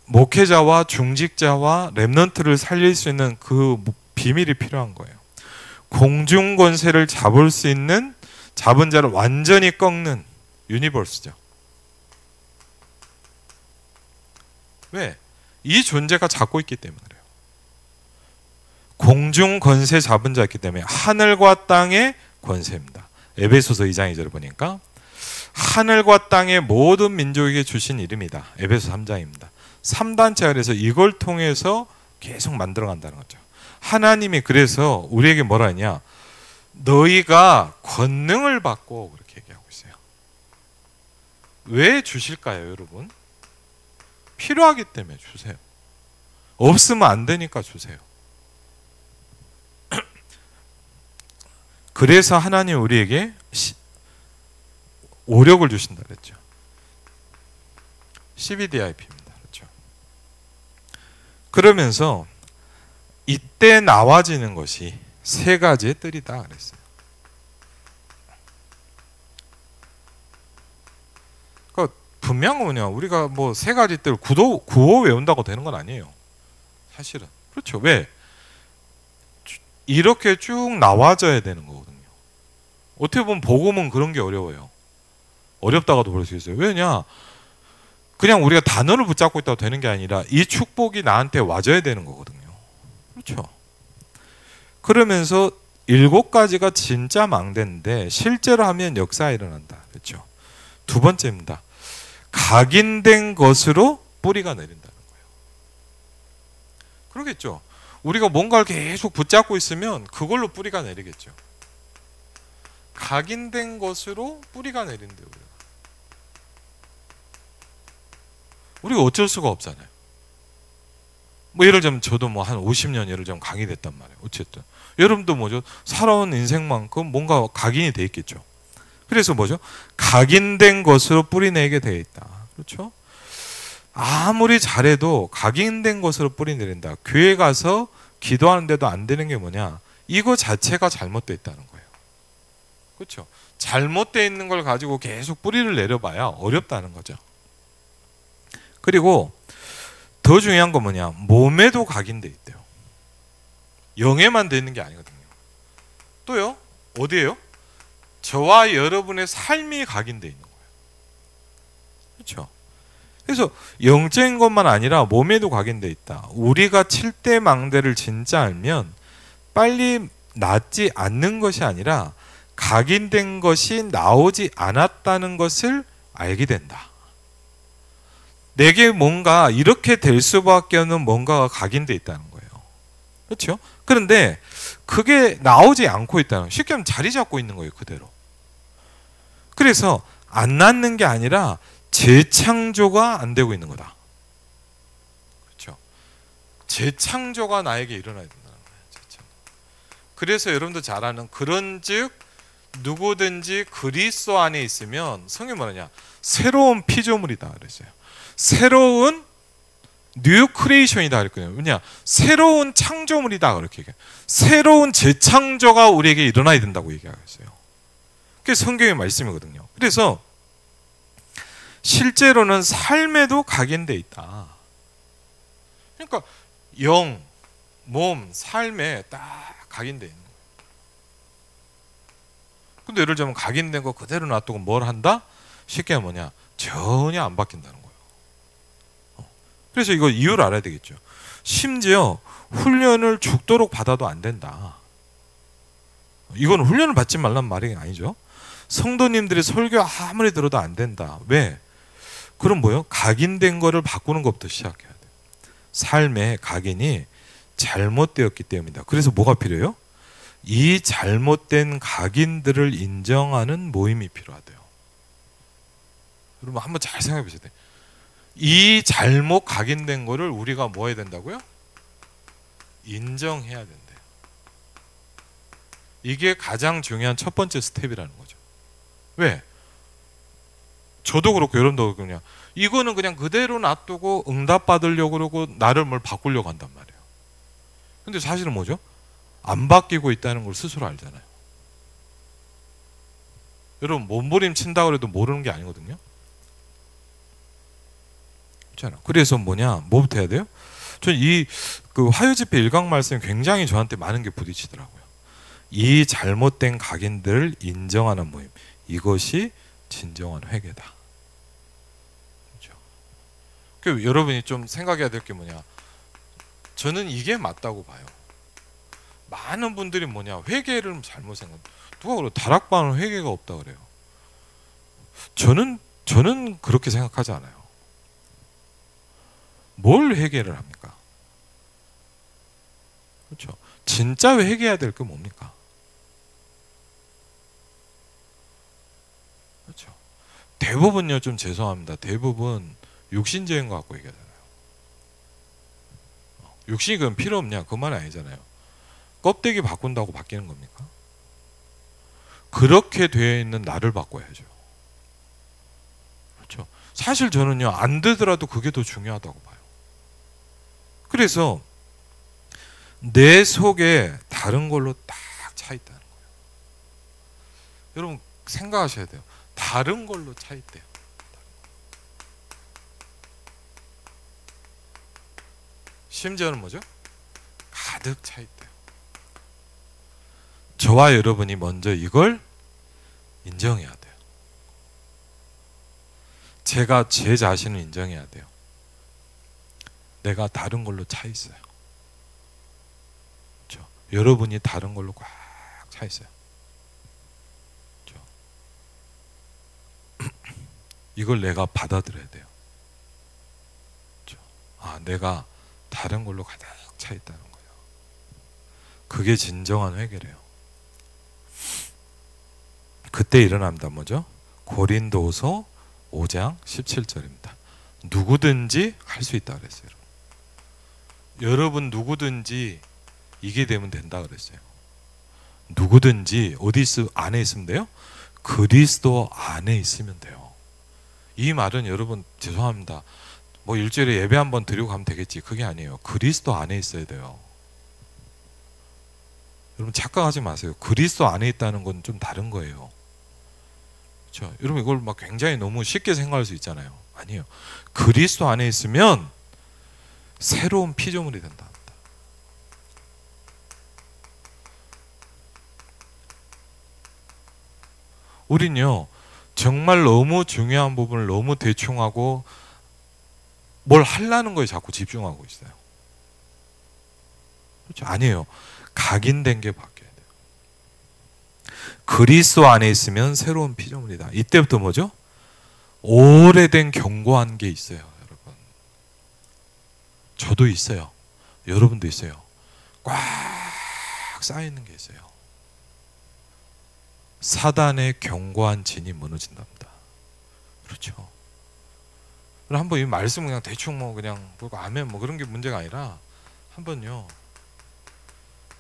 목회자와 중직자와 렘넌트를 살릴 수 있는 그 비밀이 필요한 거예요. 공중 권세를 잡을 수 있는, 잡은 자를 완전히 꺾는 유니버스죠. 왜? 이 존재가 잡고 있기 때문에 그래요. 공중 권세 잡은 자였기 때문에 하늘과 땅의 권세입니다. 에베소서 2장 2절을 보니까 하늘과 땅의 모든 민족에게 주신 이름이다. 에베소 3장입니다. 3단체 아래서 이걸 통해서 계속 만들어간다는 거죠. 하나님이 그래서 우리에게 뭐라 하냐? 너희가 권능을 받고 그렇게 얘기하고 있어요. 왜 주실까요, 여러분? 필요하기 때문에 주세요. 없으면 안 되니까 주세요. 그래서 하나님 우리에게 오력을 주신다 그랬죠. CBDIP입니다. 그렇죠. 그러면서 이때 나와지는 것이 세 가지의 뜰이다 그랬어요. 그러니까 분명한 뭐냐, 우리가 뭐 세 가지 뜰 구호 외운다고 되는 건 아니에요. 사실은. 그렇죠. 왜? 이렇게 쭉 나와져야 되는 거거든요. 어떻게 보면 복음은 그런 게 어려워요. 어렵다고도 볼 수 있어요. 왜냐? 그냥 우리가 단어를 붙잡고 있다고 되는 게 아니라 이 축복이 나한테 와줘야 되는 거거든요. 그렇죠. 그러면서 7가지가 진짜 망대인데 실제로 하면 역사가 일어난다. 그렇죠. 두 번째입니다. 각인된 것으로 뿌리가 내린다는 거예요. 그러겠죠. 우리가 뭔가를 계속 붙잡고 있으면 그걸로 뿌리가 내리겠죠. 각인된 것으로 뿌리가 내린대요. 우리가 어쩔 수가 없잖아요. 뭐 예를 들면 저도 뭐 한 50년 예를 들면 각인됐단 말이에요. 어쨌든 여러분도 뭐죠? 살아온 인생만큼 뭔가 각인이 돼 있겠죠. 그래서 뭐죠? 각인된 것으로 뿌리내게 되어 있다. 그렇죠? 아무리 잘해도 각인된 것으로 뿌리내린다. 교회 가서 기도하는데도 안 되는 게 뭐냐? 이거 자체가 잘못되어 있다는 거예요. 그렇죠? 잘못되어 있는 걸 가지고 계속 뿌리를 내려봐야 어렵다는 거죠. 그리고 더 중요한 건 뭐냐? 몸에도 각인돼 있대요. 영에만 돼 있는 게 아니거든요. 또요? 어디에요? 저와 여러분의 삶이 각인돼 있는 거예요. 그렇죠? 그래서 영적인 것만 아니라 몸에도 각인돼 있다. 우리가 7대 망대를 진짜 알면 빨리 낫지 않는 것이 아니라 각인된 것이 나오지 않았다는 것을 알게 된다. 내게 뭔가 이렇게 될 수밖에 없는 뭔가가 각인돼 있다는 거예요. 그렇죠? 그런데 그게 나오지 않고 있다는 거예요. 쉽게 하면 자리 잡고 있는 거예요. 그대로. 그래서 안 낫는 게 아니라 재창조가 안 되고 있는 거다. 그렇죠? 재창조가 나에게 일어나야 된다는 거예요. 재창조. 그래서 여러분도 잘 아는 그런즉 누구든지 그리스도 안에 있으면 성경이 뭐냐? 새로운 피조물이다 그랬어요. 새로운 뉴 크리에이션이다 그랬거든요. 왜냐? 새로운 창조물이다 그렇게 얘기해요. 새로운 재창조가 우리에게 일어나야 된다고 얘기하겠어요. 그게 성경의 말씀이거든요. 그래서 실제로는 삶에도 각인돼 있다. 그러니까 영, 몸, 삶에 딱 각인돼 있는 거예요. 근데 예를 들면 각인된 거 그대로 놔두고 뭘 한다? 쉽게 하면 뭐냐? 전혀 안 바뀐다는 거예요. 그래서 이거 이유를 알아야 되겠죠. 심지어 훈련을 죽도록 받아도 안 된다. 이건 훈련을 받지 말란 말이 아니죠. 성도님들이 설교 아무리 들어도 안 된다. 왜? 그럼 뭐요? 각인된 거를 바꾸는 것부터 시작해야 돼요. 삶의 각인이 잘못되었기 때문이다. 그래서 뭐가 필요해요? 이 잘못된 각인들을 인정하는 모임이 필요하대요. 여러분 한번 잘 생각해 보셔야 돼요. 이 잘못 각인된 거를 우리가 뭐 해야 된다고요? 인정해야 된대요. 이게 가장 중요한 첫 번째 스텝이라는 거죠. 왜? 저도 그렇고 여러분도 그냥 이거는 그냥 그대로 놔두고 응답 받으려고 그러고 나를 뭘 바꾸려고 한단 말이에요. 근데 사실은 뭐죠? 안 바뀌고 있다는 걸 스스로 알잖아요. 여러분 몸부림 친다고 해도 모르는 게 아니거든요. 그렇잖아. 그래서 뭐부터 해야 돼요? 전 이 그 화요집회 일강 말씀이 굉장히 저한테 많은 게 부딪히더라고요. 이 잘못된 각인들을 인정하는 모임. 이것이 진정한 회개다. 그렇죠? 그 여러분이 좀 생각해야 될 게 뭐냐? 저는 이게 맞다고 봐요. 많은 분들이 회개를 잘못 생각. 누가 그래 다락방은 회개가 없다 그래요. 저는 그렇게 생각하지 않아요. 뭘 회개를 합니까? 그렇죠. 진짜 회개해야 될 게 뭡니까? 그렇죠. 대부분요, 좀 죄송합니다. 대부분 육신적인 거 갖고 얘기하잖아요. 육신이 그럼 필요 없냐? 그 말 아니잖아요. 껍데기 바꾼다고 바뀌는 겁니까? 그렇게 되어 있는 나를 바꿔야죠. 그렇죠. 사실 저는요, 안 되더라도 그게 더 중요하다고 봐요. 그래서 내 속에 다른 걸로 딱 차 있다는 거예요. 여러분 생각하셔야 돼요. 다른 걸로 차 있대요. 심지어는 뭐죠? 가득 차 있대요. 저와 여러분이 먼저 이걸 인정해야 돼요. 제가 제 자신을 인정해야 돼요. 내가 다른 걸로 차 있어요. 그렇죠? 여러분이 다른 걸로 꽉 차 있어요. 그렇죠? 이걸 내가 받아들여야 돼요. 그렇죠? 아, 내가 다른 걸로 가득 차 있다는 거예요. 그게 진정한 회개래요. 그때 일어납니다. 뭐죠? 고린도서 5장 17절입니다. 누구든지 할 수 있다 그랬어요. 여러분 누구든지 이게 되면 된다 그랬어요. 누구든지 어디 안에 있으면 돼요? 그리스도 안에 있으면 돼요. 이 말은 여러분 죄송합니다. 뭐 일주일에 예배 한번 드리고 가면 되겠지. 그게 아니에요. 그리스도 안에 있어야 돼요. 여러분 착각하지 마세요. 그리스도 안에 있다는 건 좀 다른 거예요. 그렇죠? 여러분 이걸 막 굉장히 너무 쉽게 생각할 수 있잖아요. 아니에요. 그리스도 안에 있으면 새로운 피조물이 된다. 우린요 정말 너무 중요한 부분을 너무 대충하고 뭘 하려는 거에 자꾸 집중하고 있어요. 그렇죠? 아니에요. 각인된 게 바뀌어야 돼요. 그리스도 안에 있으면 새로운 피조물이다. 이때부터 뭐죠? 오래된 견고한 게 있어요, 여러분. 저도 있어요. 여러분도 있어요. 꽉 쌓이는 게 있어요. 사단의 견고한 진이 무너진답니다. 그렇죠. 한번 이 말씀 그냥 대충 그냥 아멘 그런 게 문제가 아니라 한번요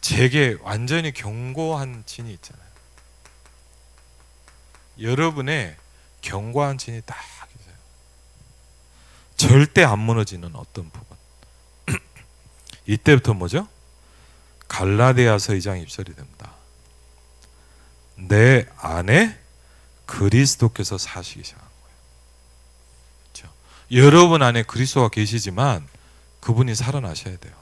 제게 완전히 견고한 진이 있잖아요. 여러분의 견고한 진이 딱 있어요. 절대 안 무너지는 어떤 부분. 이때부터 뭐죠? 갈라디아서 2장 20절이 됩니다. 내 안에 그리스도께서 사시기 시작한 거예요. 그렇죠? 여러분 안에 그리스도가 계시지만 그분이 살아나셔야 돼요.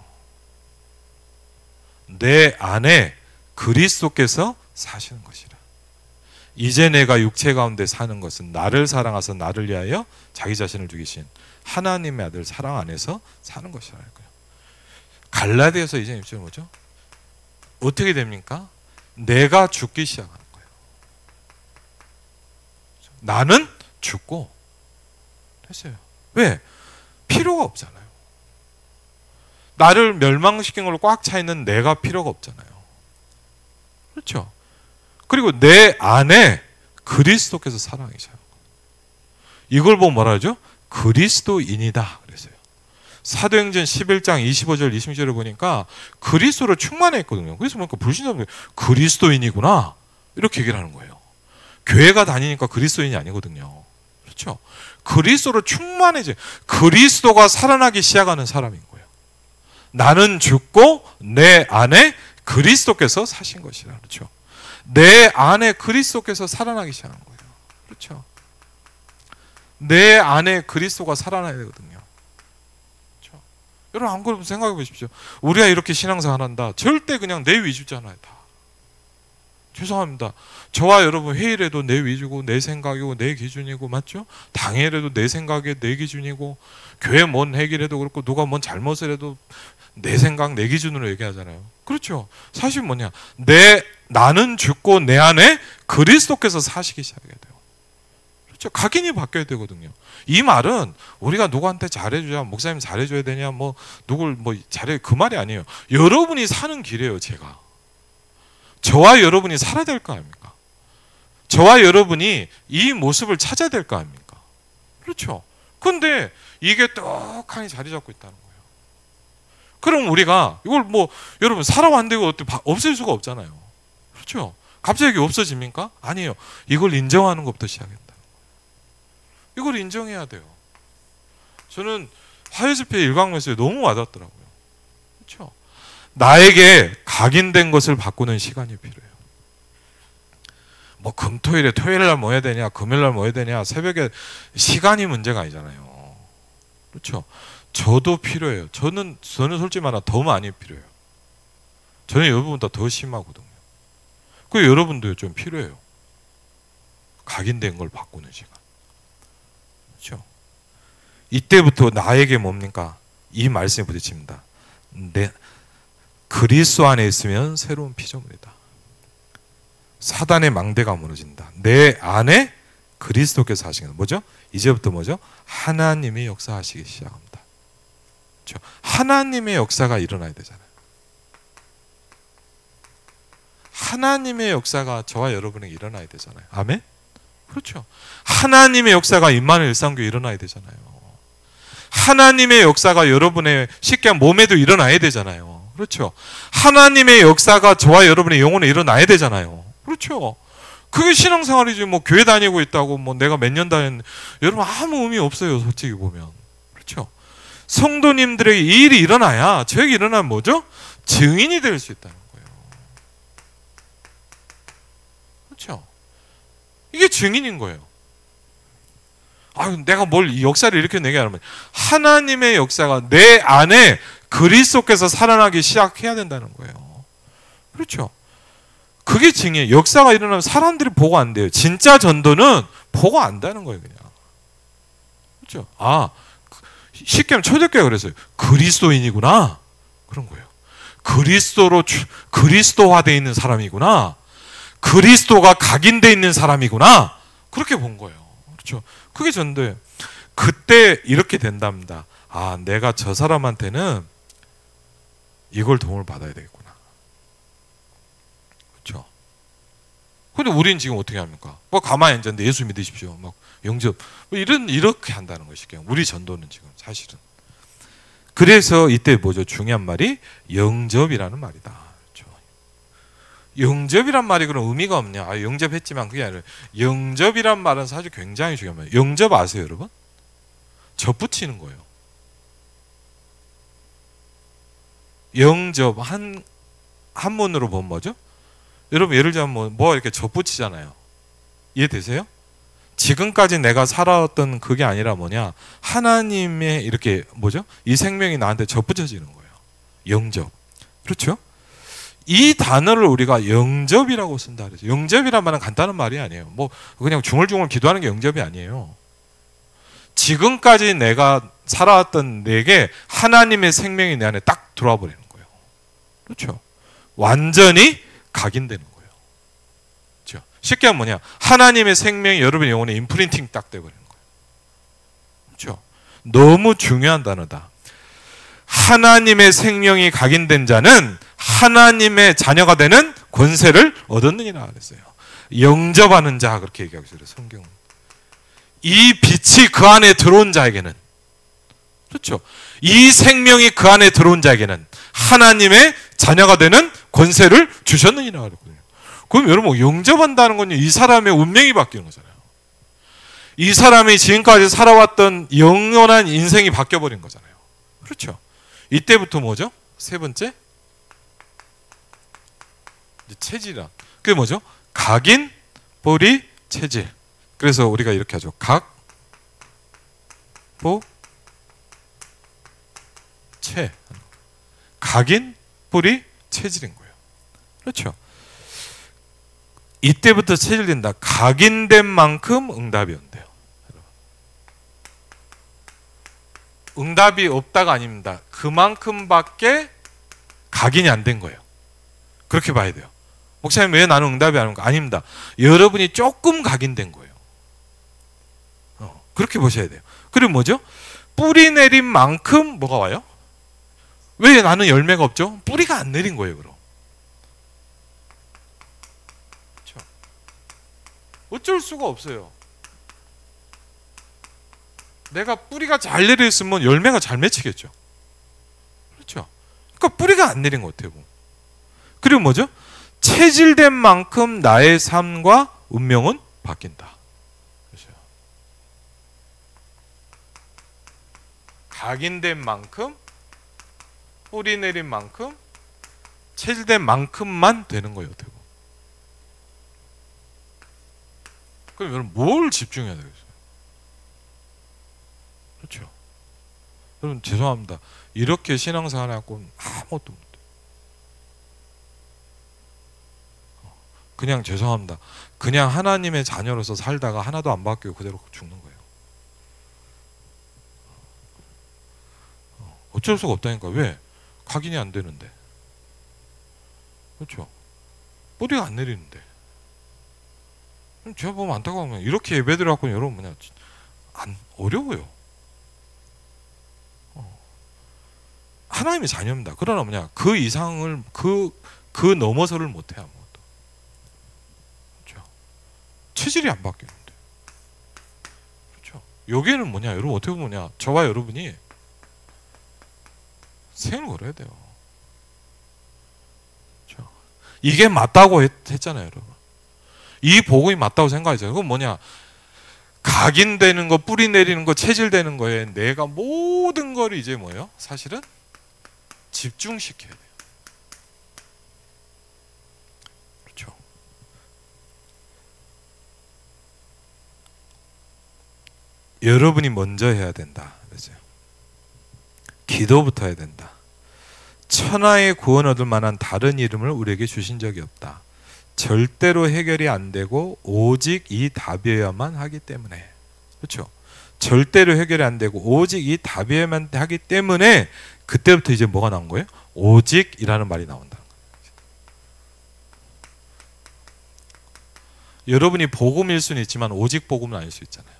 내 안에 그리스도께서 사시는 것이라. 이제 내가 육체 가운데 사는 것은 나를 사랑하사 나를 위하여 자기 자신을 죽이신 하나님의 아들 사랑 안에서 사는 것이라 할 거예요. 갈라디아서 2장 20절 뭐죠? 어떻게 됩니까? 내가 죽기 시작하는 거예요. 나는 죽고 됐어요. 왜? 필요가 없잖아요. 나를 멸망시킨 걸로 꽉 차 있는 내가 필요가 없잖아요. 그렇죠? 그리고 내 안에 그리스도께서 살아계셔요. 이걸 보고 뭐라 하죠? 그리스도인이다 그랬어요. 사도행전 11장 25절 26절을 보니까 그리스도로 충만했거든요. 그래서 보니까 불신자분들 그리스도인이구나 이렇게 얘기를 하는 거예요. 교회가 다니니까 그리스도인이 아니거든요. 그렇죠? 그리스도로 충만해져. 그리스도가 살아나기 시작하는 사람인 거예요. 나는 죽고 내 안에 그리스도께서 사신 것이라. 그렇죠? 내 안에 그리스도께서 살아나기 시작하는 거예요. 그렇죠? 내 안에 그리스도가 살아나야 되거든요. 그렇죠? 여러분 안 그러면 생각해 보십시오. 우리가 이렇게 신앙생활 한다. 절대 그냥 내 위주잖아요. 다. 죄송합니다. 저와 여러분 회의라도 내 위주고 내 생각이고 내 기준이고 맞죠? 당회라도 내 생각에 내 기준이고 교회 뭔 회기라도 그렇고 누가 뭔 잘못을 해도 내 생각 내 기준으로 얘기하잖아요. 그렇죠? 사실 뭐냐? 나는 죽고 내 안에 그리스도께서 사시기 시작해야 돼요. 그렇죠? 각인이 바뀌어야 되거든요. 이 말은 우리가 누구한테 잘해줘야 목사님 잘해줘야 되냐 뭐 누굴 뭐 잘해 그 말이 아니에요. 여러분이 사는 길이에요. 제가 저와 여러분이 살아야 될 거 아닙니까? 저와 여러분이 이 모습을 찾아야 될 거 아닙니까? 그렇죠? 근데 이게 떡하니 자리 잡고 있다는 거예요. 그럼 우리가 이걸 뭐 여러분 살아왔는데 어떻게 없앨 수가 없잖아요. 그렇죠? 갑자기 없어집니까? 아니에요. 이걸 인정하는 것부터 시작한다. 이걸 인정해야 돼요. 저는 화요집회 일광메시지에 너무 와닿더라고요. 그렇죠? 나에게 각인된 것을 바꾸는 시간이 필요해요. 뭐 금토일에 토요일날 뭐 해야 되냐 금요일날 뭐 해야 되냐 새벽에 시간이 문제가 아니잖아요. 그렇죠? 저도 필요해요. 저는 솔직히 말하면 더 많이 필요해요. 저는 여러분보다 더 심하거든요. 그 여러분도 좀 필요해요. 각인된 걸 바꾸는 시간. 그렇죠? 이때부터 나에게 뭡니까? 이 말씀에 부딪힙니다. 그리스도 안에 있으면 새로운 피조물이다. 사단의 망대가 무너진다. 내 안에 그리스도께서 하시는 거 뭐죠? 이제부터 뭐죠? 하나님의 역사하시기 시작합니다. 그렇죠? 하나님의 역사가 일어나야 되잖아요. 하나님의 역사가 저와 여러분에게 일어나야 되잖아요. 아멘? 그렇죠. 하나님의 역사가 임마누엘 일상교회에 일어나야 되잖아요. 하나님의 역사가 여러분의 쉽게 하면 몸에도 일어나야 되잖아요. 그렇죠. 하나님의 역사가 저와 여러분의 영혼에 일어나야 되잖아요. 그렇죠. 그게 신앙생활이지. 뭐 교회 다니고 있다고 뭐 내가 몇 년 다녔는데 여러분 아무 의미 없어요. 솔직히 보면. 그렇죠. 성도님들에게 이 일이 일어나야 저에게 일어나면 뭐죠? 증인이 될 수 있다는 거예요. 그렇죠. 이게 증인인 거예요. 내가 뭘 이 역사를 이렇게 내게 하면 하나님의 역사가 내 안에 그리스도께서 살아나기 시작해야 된다는 거예요. 그렇죠. 그게 증이에요. 역사가 일어나면 사람들이 보고 안 돼요. 진짜 전도는 보고 안다는 거예요. 그냥. 그렇죠. 쉽게 하면 초대교회가 그랬어요. 그리스도인이구나. 그런 거예요. 그리스도화되어 있는 사람이구나. 그리스도가 각인되어 있는 사람이구나. 그렇게 본 거예요. 그렇죠. 그게 전도예요. 그때 이렇게 된답니다. 내가 저 사람한테는 이걸 도움을 받아야 되겠구나. 그렇죠. 근데 우리는 지금 어떻게 합니까? 가만히 앉았는데 예수 믿으십시오. 영접. 이렇게 한다는 것이에요. 우리 전도는 지금 사실은. 그래서 이때 뭐죠? 중요한 말이 영접이라는 말이다. 그렇죠. 영접이란 말이 그런 의미가 없냐? 영접했지만 그게 아니라 영접이란 말은 사실 굉장히 중요한 말이에요. 영접 아세요, 여러분? 접붙이는 거예요. 영접 한문으로 보면 뭐죠? 여러분 예를 들면 뭐 이렇게 접붙이잖아요. 이해되세요? 지금까지 내가 살아왔던 그게 아니라 뭐냐? 하나님의 이렇게 뭐죠? 이 생명이 나한테 접붙여지는 거예요. 영접. 그렇죠? 이 단어를 우리가 영접이라고 쓴다 그래서 영접이란 말은 간단한 말이 아니에요. 그냥 중얼중얼 기도하는 게 영접이 아니에요. 지금까지 내가 살아왔던 내게 하나님의 생명이 내 안에 딱 들어와 버리는 거예요. 그렇죠? 완전히 각인되는 거예요. 그렇죠? 쉽게 하면 뭐냐? 하나님의 생명이 여러분의 영혼에 임프린팅 딱 돼버리는 거예요. 그렇죠? 너무 중요한 단어다. 하나님의 생명이 각인된 자는 하나님의 자녀가 되는 권세를 얻었느니라 그랬어요. 영접하는 자 그렇게 얘기하고 있어요. 성경은. 이 빛이 그 안에 들어온 자에게는, 그렇죠? 이 생명이 그 안에 들어온 자에게는 하나님의 자녀가 되는 권세를 주셨느니라 그랬거든요. 그럼 여러분, 영접한다는 건요, 이 사람의 운명이 바뀌는 거잖아요. 이 사람이 지금까지 살아왔던 영원한 인생이 바뀌어버린 거잖아요. 그렇죠? 이때부터 뭐죠? 세 번째, 체질이란 그게 뭐죠? 각인, 보리, 체질. 그래서 우리가 이렇게 하죠. 각, 보, 체. 각인, 보리, 체질인 거예요. 그렇죠? 이때부터 체질된다. 각인된 만큼 응답이 온대요. 응답이 없다가 아닙니다. 그만큼밖에 각인이 안 된 거예요. 그렇게 봐야 돼요. 목사님, 왜 나는 응답이 안 온가? 아닙니다. 여러분이 조금 각인된 거예요. 그렇게 보셔야 돼요. 그리고 뭐죠? 뿌리 내린 만큼 뭐가 와요? 왜 나는 열매가 없죠? 뿌리가 안 내린 거예요. 그럼 그렇죠? 어쩔 수가 없어요. 내가 뿌리가 잘 내려있으면 열매가 잘 맺히겠죠. 그렇죠? 그러니까 뿌리가 안 내린 것 같아요. 그리고 뭐죠? 체질된 만큼 나의 삶과 운명은 바뀐다. 그렇죠? 각인된 만큼, 뿌리 내린 만큼, 체질된 만큼만 되는 거예요. 어떻게 보면. 그럼 여러분, 뭘 집중해야 되겠어요? 그렇죠? 여러분, 죄송합니다. 이렇게 신앙생활 하고 아무것도 못해요. 그냥 죄송합니다. 그냥 하나님의 자녀로서 살다가 하나도 안 바뀌고 그대로 죽는 거예요. 어쩔 수가 없다니까. 왜? 각인이 안 되는데. 그렇죠? 뿌리가 안 내리는데. 제가 보면 안타까우면 이렇게 예배드려갖고 여러분 뭐냐, 안 어려워요. 하나님의 자녀입니다. 그러나 뭐냐, 그 이상을 그 넘어서를 못해 아무것도. 그렇죠? 체질이 안 바뀌는데. 그렇죠? 여기에는 뭐냐, 여러분 어떻게 보면 뭐냐, 저와 여러분이 생을 걸어야 돼요. 그렇죠? 이게 맞다고 했잖아요, 여러분. 이 복음이 맞다고 생각하잖아요. 그건 뭐냐, 각인되는 거, 뿌리 내리는 거, 체질되는 거에 내가 모든 걸 이제 뭐예요? 사실은 집중시켜야 돼요. 그렇죠? 여러분이 먼저 해야 된다. 그랬어요. 기도부터 해야 된다. 천하의 구원 얻을 만한 다른 이름을 우리에게 주신 적이 없다. 절대로 해결이 안 되고 오직 이 답이어야만 하기 때문에. 그렇죠? 절대로 해결이 안 되고 오직 이 답이어야만 하기 때문에 그때부터 이제 뭐가 나온 거예요? 오직이라는 말이 나온다는 거예요. 여러분이 복음일 수는 있지만 오직 복음은 아닐 수 있잖아요.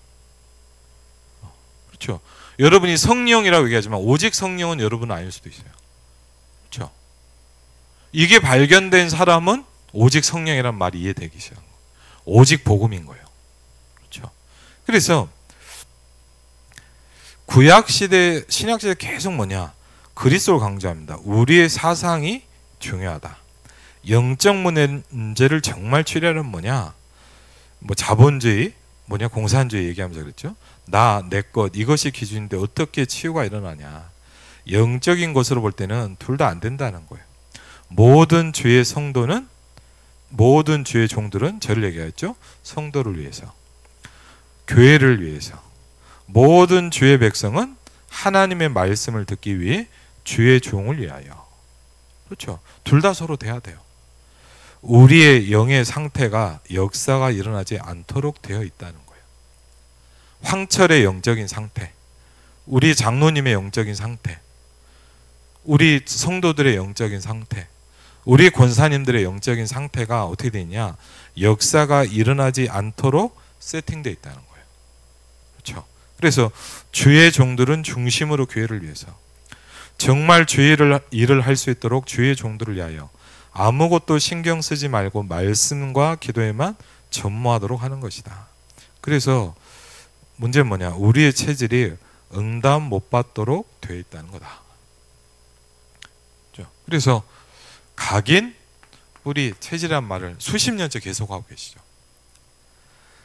그렇죠? 여러분이 성령이라고 얘기하지만 오직 성령은 여러분은 아닐 수도 있어요. 그렇죠? 이게 발견된 사람은 오직 성령이란 말이 이해되기 시작한 거예요. 오직 복음인 거예요. 그렇죠? 그래서 구약시대, 신약시대 계속 뭐냐, 그리스도를 강조합니다. 우리의 사상이 중요하다. 영적 문제를 정말 치료하는 뭐냐, 뭐 자본주의, 뭐냐, 공산주의 얘기하면서 그랬죠. 나, 내 것, 이것이 기준인데 어떻게 치유가 일어나냐. 영적인 것으로 볼 때는 둘 다 안 된다는 거예요. 모든 주의 성도는, 모든 주의 종들은 저를 얘기했죠. 성도를 위해서, 교회를 위해서, 모든 주의 백성은 하나님의 말씀을 듣기 위해 주의 종을 위하여. 그렇죠? 둘 다 서로 돼야 돼요. 우리의 영의 상태가 역사가 일어나지 않도록 되어 있다는 거예요. 황철의 영적인 상태, 우리 장로님의 영적인 상태, 우리 성도들의 영적인 상태, 우리 권사님들의 영적인 상태가 어떻게 되냐, 역사가 일어나지 않도록 세팅되어 있다는 거예요. 그렇죠? 그래서 주의 종들은 중심으로 교회를 위해서, 정말 주의 일을 할 수 있도록 주의 종들을 위하여 아무것도 신경 쓰지 말고 말씀과 기도에만 전무하도록 하는 것이다. 그래서 문제는 뭐냐? 우리의 체질이 응답 못 받도록 되어 있다는 거다. 그래서 각인, 뿌리, 체질이란 말을 수십 년째 계속하고 계시죠.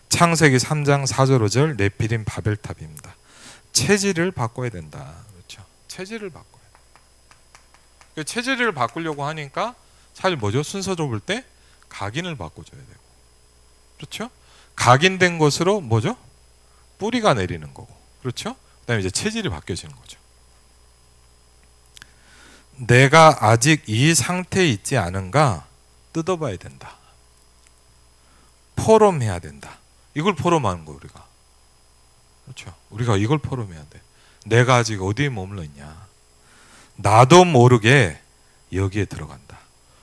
창세기 3장 4절 5절 네피림 바벨탑입니다. 체질을 바꿔야 된다. 그렇죠. 체질을 바꿔야 돼. 체질을 바꾸려고 하니까 사실 뭐죠? 순서로 볼 때 각인을 바꿔줘야 되고, 그렇죠? 각인된 것으로 뭐죠? 뿌리가 내리는 거고, 그렇죠? 그다음에 이제 체질이 바뀌어지는 거죠. 내가 아직 이 상태에 있지 않은가 뜯어봐야 된다. 포럼해야 된다. 이걸 포럼하는 거예요, 우리가. 그렇죠? 우리가 이걸 포럼해야 돼. 내가 아직 어디에 머물러 있냐. 나도 모르게 여기에 들어간다.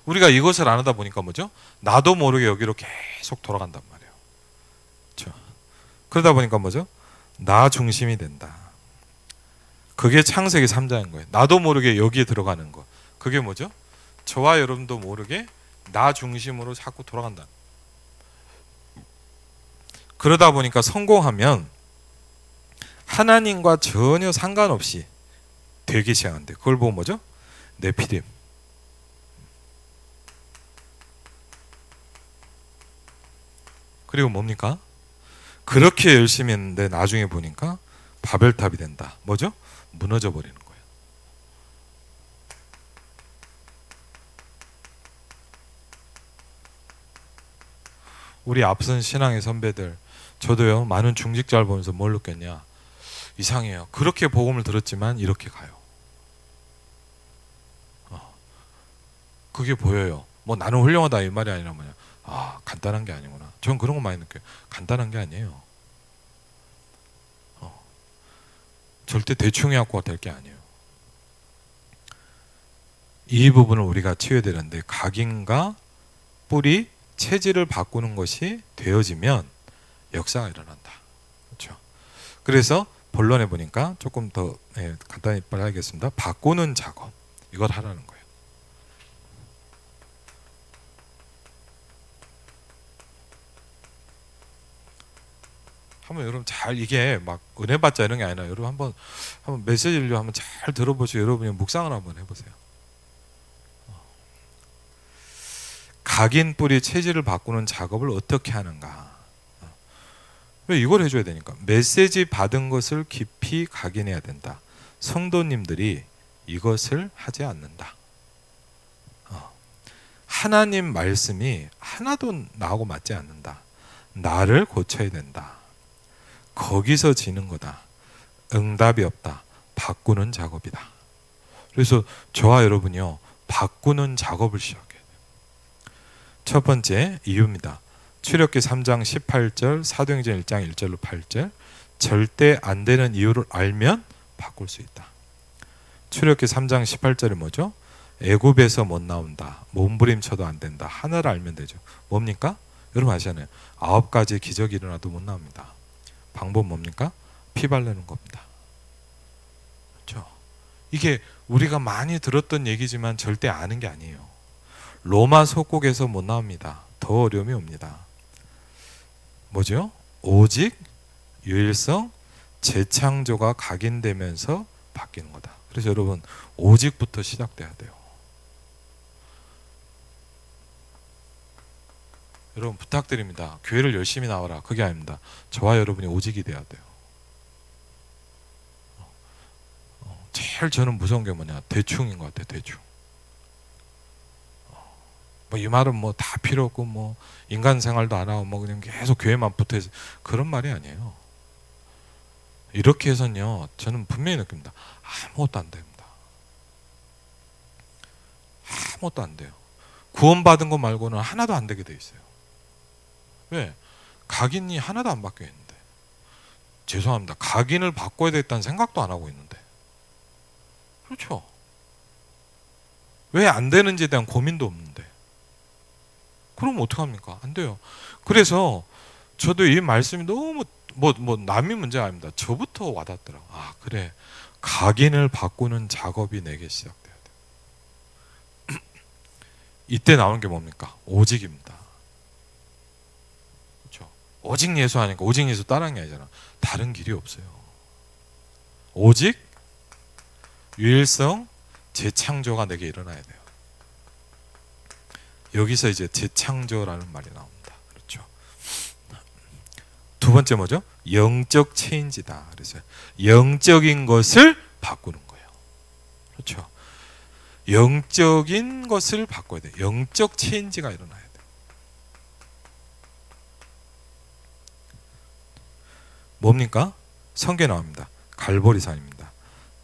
우리가 이것을 안 하다 보니까 뭐죠? 나도 모르게 여기로 계속 돌아간단 말이에요. 그렇죠? 그러다 보니까 뭐죠? 나 중심이 된다. 그게 창세기 3장인 거예요. 나도 모르게 여기에 들어가는 거. 그게 뭐죠? 저와 여러분도 모르게 나 중심으로 자꾸 돌아간다. 그러다 보니까 성공하면 하나님과 전혀 상관없이 되기 시작한대. 그걸 보고 뭐죠? 네피림. 그리고 뭡니까? 그렇게 열심히 했는데 나중에 보니까 바벨탑이 된다. 뭐죠? 무너져 버리는 거예요. 우리 앞선 신앙의 선배들, 저도요, 많은 중직자를 보면서 뭘 느꼈냐? 이상해요. 그렇게 복음을 들었지만 이렇게 가요. 그게 보여요. 뭐 나는 훌륭하다 이 말이 아니라 뭐냐? 아, 간단한 게 아니구나. 전 그런 거 많이 느껴요. 간단한 게 아니에요. 절대 대충 해갖고 될 게 아니에요. 이 부분을 우리가 치워야 되는데, 각인과 뿌리, 체질을 바꾸는 것이 되어지면 역사가 일어난다. 그렇죠? 그래서 본론에 보니까 조금 더 간단히 말하겠습니다. 바꾸는 작업, 이걸 하라는 거예요. 한번 여러분 잘, 이게 막 은혜 받자 이런 게 아니라 여러분 한번 메시지를 한번 잘 들어보시고 여러분이 묵상을 한번 해보세요. 각인 뿌리 체질을 바꾸는 작업을 어떻게 하는가? 왜 이걸 해줘야 되니까. 메시지 받은 것을 깊이 각인해야 된다. 성도님들이 이것을 하지 않는다. 하나님 말씀이 하나도 나하고 맞지 않는다. 나를 고쳐야 된다. 거기서 지는 거다. 응답이 없다. 바꾸는 작업이다. 그래서 저와 여러분이요, 바꾸는 작업을 시작해야 돼요. 첫 번째 이유입니다. 출애굽기 3장 18절, 사도행전 1장 1절로 8절. 절대 안 되는 이유를 알면 바꿀 수 있다. 출애굽기 3장 18절이 뭐죠? 애굽에서 못 나온다. 몸부림쳐도 안 된다. 하나를 알면 되죠. 뭡니까? 여러분 아시잖아요. 9가지 기적이 일어나도 못 나옵니다. 방법 뭡니까? 피 바르는 겁니다. 그렇죠? 이게 우리가 많이 들었던 얘기지만 절대 아는 게 아니에요. 로마 속국에서 못 나옵니다. 더 어려움이 옵니다. 뭐죠? 오직 유일성 재창조가 각인되면서 바뀌는 거다. 그래서 여러분 오직부터 시작돼야 돼요. 여러분 부탁드립니다. 교회를 열심히 나와라. 그게 아닙니다. 저와 여러분이 오직이 돼야 돼요. 제일 저는 무서운 게 뭐냐? 대충인 것 같아요. 대충. 뭐 이 말은 뭐 다 필요 없고 뭐 인간 생활도 안 하고 뭐 그냥 계속 교회만 붙어 있어. 그런 말이 아니에요. 이렇게 해서는요, 저는 분명히 느낍니다. 아무것도 안 됩니다. 아무것도 안 돼요. 구원받은 거 말고는 하나도 안 되게 돼 있어요. 왜? 각인이 하나도 안 바뀌어 있는데. 죄송합니다. 각인을 바꿔야 되겠다는 생각도 안 하고 있는데. 그렇죠? 왜 안 되는지에 대한 고민도 없는데. 그럼 어떡합니까? 안 돼요. 그래서 저도 이 말씀이 너무 남이 문제가 아닙니다. 저부터 와닿더라고요. 아, 그래. 각인을 바꾸는 작업이 내게 시작돼야 돼. 이때 나오는 게 뭡니까? 오직입니다. 그렇죠? 오직 예수 하니까 오직 예수 따라한 게 아니잖아. 다른 길이 없어요. 오직 유일성 재창조가 내게 일어나야 돼요. 여기서 이제 재창조라는 말이 나옵니다. 그렇죠. 두 번째 뭐죠? 영적 체인지다. 그래서 영적인 것을 바꾸는 거예요. 그렇죠. 영적인 것을 바꿔야 돼. 영적 체인지가 일어나야 돼. 뭡니까? 성경에 나옵니다. 갈보리산입니다.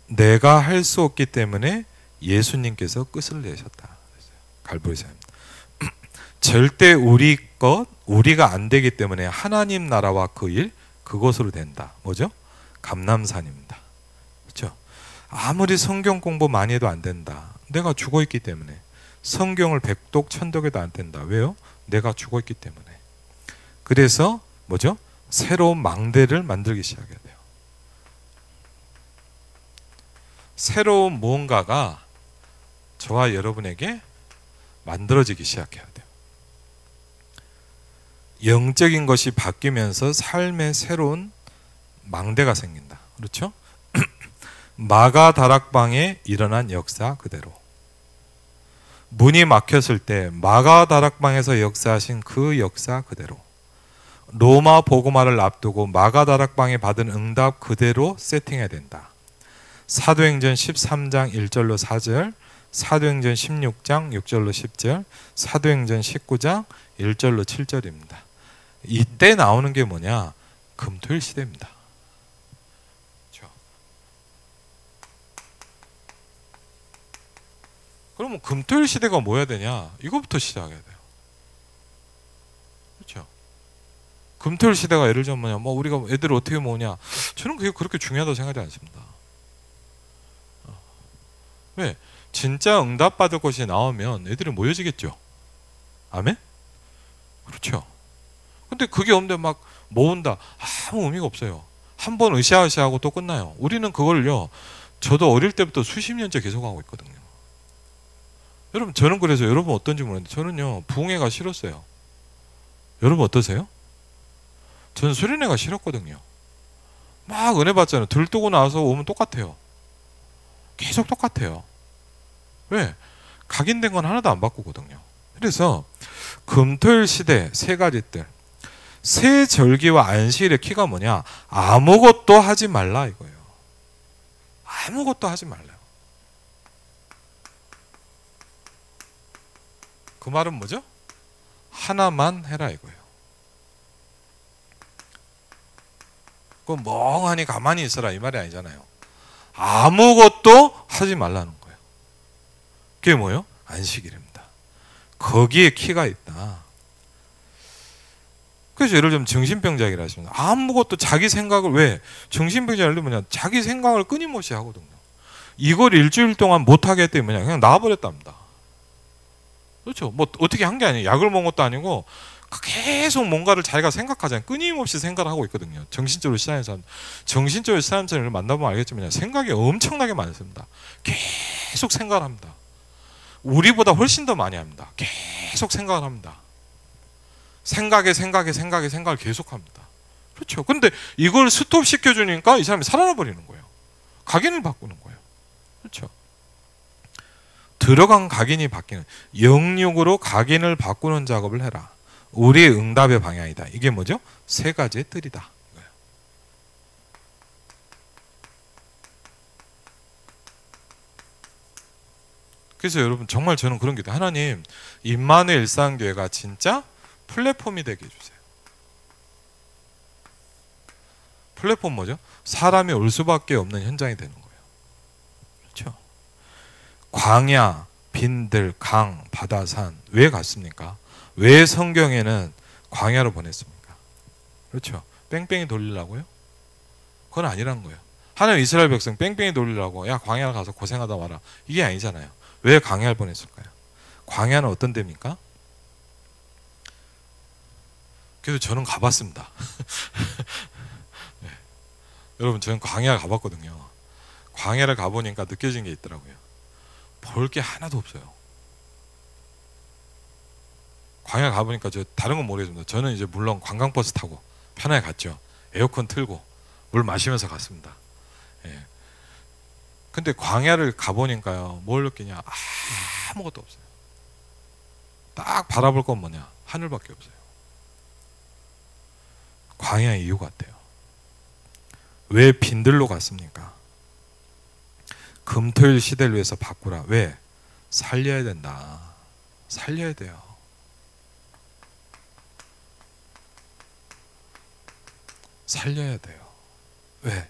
내가 할 수 없기 때문에 예수님께서 끝을 내셨다. 갈보리산입니다. 절대 우리 것, 우리가 안 되기 때문에 하나님 나라와 그 일, 그것으로 된다. 뭐죠? 감람산입니다. 그렇죠? 아무리 성경 공부 많이 해도 안 된다. 내가 죽어 있기 때문에. 성경을 백독 천독해도 안 된다. 왜요? 내가 죽어 있기 때문에. 그래서 뭐죠? 새로운 망대를 만들기 시작해야 돼요. 새로운 무언가가 저와 여러분에게 만들어지기 시작해야 돼요. 영적인 것이 바뀌면서 삶의 새로운 망대가 생긴다. 그렇죠? 마가 다락방에 일어난 역사 그대로. 문이 막혔을 때 마가 다락방에서 역사하신 그 역사 그대로. 로마 복음화를 앞두고 마가 다락방에 받은 응답 그대로 세팅해야 된다. 사도행전 13장 1절로 4절, 사도행전 16장 6절로 10절, 사도행전 19장 1절로 7절입니다. 이때 나오는 게 뭐냐? 금토일 시대입니다. 그렇죠? 그러면 금토일 시대가 뭐야 되냐? 이거부터 시작해야 돼요. 그렇죠? 금토일 시대가 예를 들면 뭐냐? 뭐 우리가 애들을 어떻게 모으냐? 저는 그게 그렇게 중요하다고 생각하지 않습니다. 왜? 진짜 응답받을 것이 나오면 애들이 모여지겠죠. 아멘? 그렇죠. 근데 그게 없는데 막 모은다. 아무 의미가 없어요. 한 번 으쌰으쌰하고 또 끝나요. 우리는 그걸요, 저도 어릴 때부터 수십 년째 계속하고 있거든요. 여러분, 저는 그래서 여러분 어떤지 모르는데 저는요, 부흥회가 싫었어요. 여러분 어떠세요? 저는 수련회가 싫었거든요. 막 은혜 받잖아요. 들뜨고 나서 오면 똑같아요. 계속 똑같아요. 왜? 각인된 건 하나도 안 바꾸거든요. 그래서 금토일 시대 세 가지 뜰. 새 절기와 안식일의 키가 뭐냐? 아무것도 하지 말라 이거예요. 아무것도 하지 말라요. 그 말은 뭐죠? 하나만 해라 이거예요. 그럼 멍하니 가만히 있어라 이 말이 아니잖아요. 아무것도 하지 말라는 거예요. 그게 뭐예요? 안식일입니다. 거기에 키가 있다. 그래서 예를 들면 정신병자이라 하시면 아무것도 자기 생각을, 왜? 정신병자를 뭐냐? 자기 생각을 끊임없이 하거든요. 이걸 일주일 동안 못하게 했더니 뭐냐? 그냥 나와버렸답니다. 그렇죠? 뭐 어떻게 한 게 아니에요. 약을 먹은 것도 아니고 계속 뭔가를 자기가 생각하잖아요. 끊임없이 생각을 하고 있거든요. 정신적으로 시달리는 사람, 정신적으로 시달리는 사람을 만나보면 알겠지만 생각이 엄청나게 많습니다. 계속 생각을 합니다. 우리보다 훨씬 더 많이 합니다. 계속 생각을 합니다. 생각을 계속합니다. 그렇죠. 근데 이걸 스톱 시켜주니까 이 사람이 살아나 버리는 거예요. 각인을 바꾸는 거예요. 그렇죠. 들어간 각인이 바뀌는, 영육으로 각인을 바꾸는 작업을 해라. 우리의 응답의 방향이다. 이게 뭐죠? 세 가지의 뜰이다. 그래서 여러분 정말 저는 그런 게 있다. 하나님, 임마누엘 일상교회가 진짜 플랫폼이 되게 해주세요. 플랫폼 뭐죠? 사람이 올 수밖에 없는 현장이 되는 거예요. 그렇죠? 광야, 빈들, 강, 바다, 산, 왜 갔습니까? 왜 성경에는 광야로 보냈습니까? 그렇죠? 뺑뺑이 돌리려고요? 그건 아니란 거예요. 하나님 이스라엘 백성 뺑뺑이 돌리려고 야 광야 가서 고생하다 와라, 이게 아니잖아요. 왜 광야를 보냈을까요? 광야는 어떤 데입니까? 그래도 저는 가봤습니다. 네. 여러분, 저는 광야를 가봤거든요. 광야를 가보니까 느껴진 게 있더라고요. 볼 게 하나도 없어요. 광야 가보니까 저 다른 건 모르겠습니다. 저는 이제 물론 관광버스 타고 편하게 갔죠. 에어컨 틀고 물 마시면서 갔습니다. 예. 근데 광야를 가보니까요, 뭘 느끼냐? 아무것도 없어요. 딱 바라볼 건 뭐냐? 하늘밖에 없어요. 광야의 이유 같아요. 왜 빈들로 갔습니까? 금토일 시대를 위해서 바꾸라. 왜? 살려야 된다. 살려야 돼요. 살려야 돼요. 왜?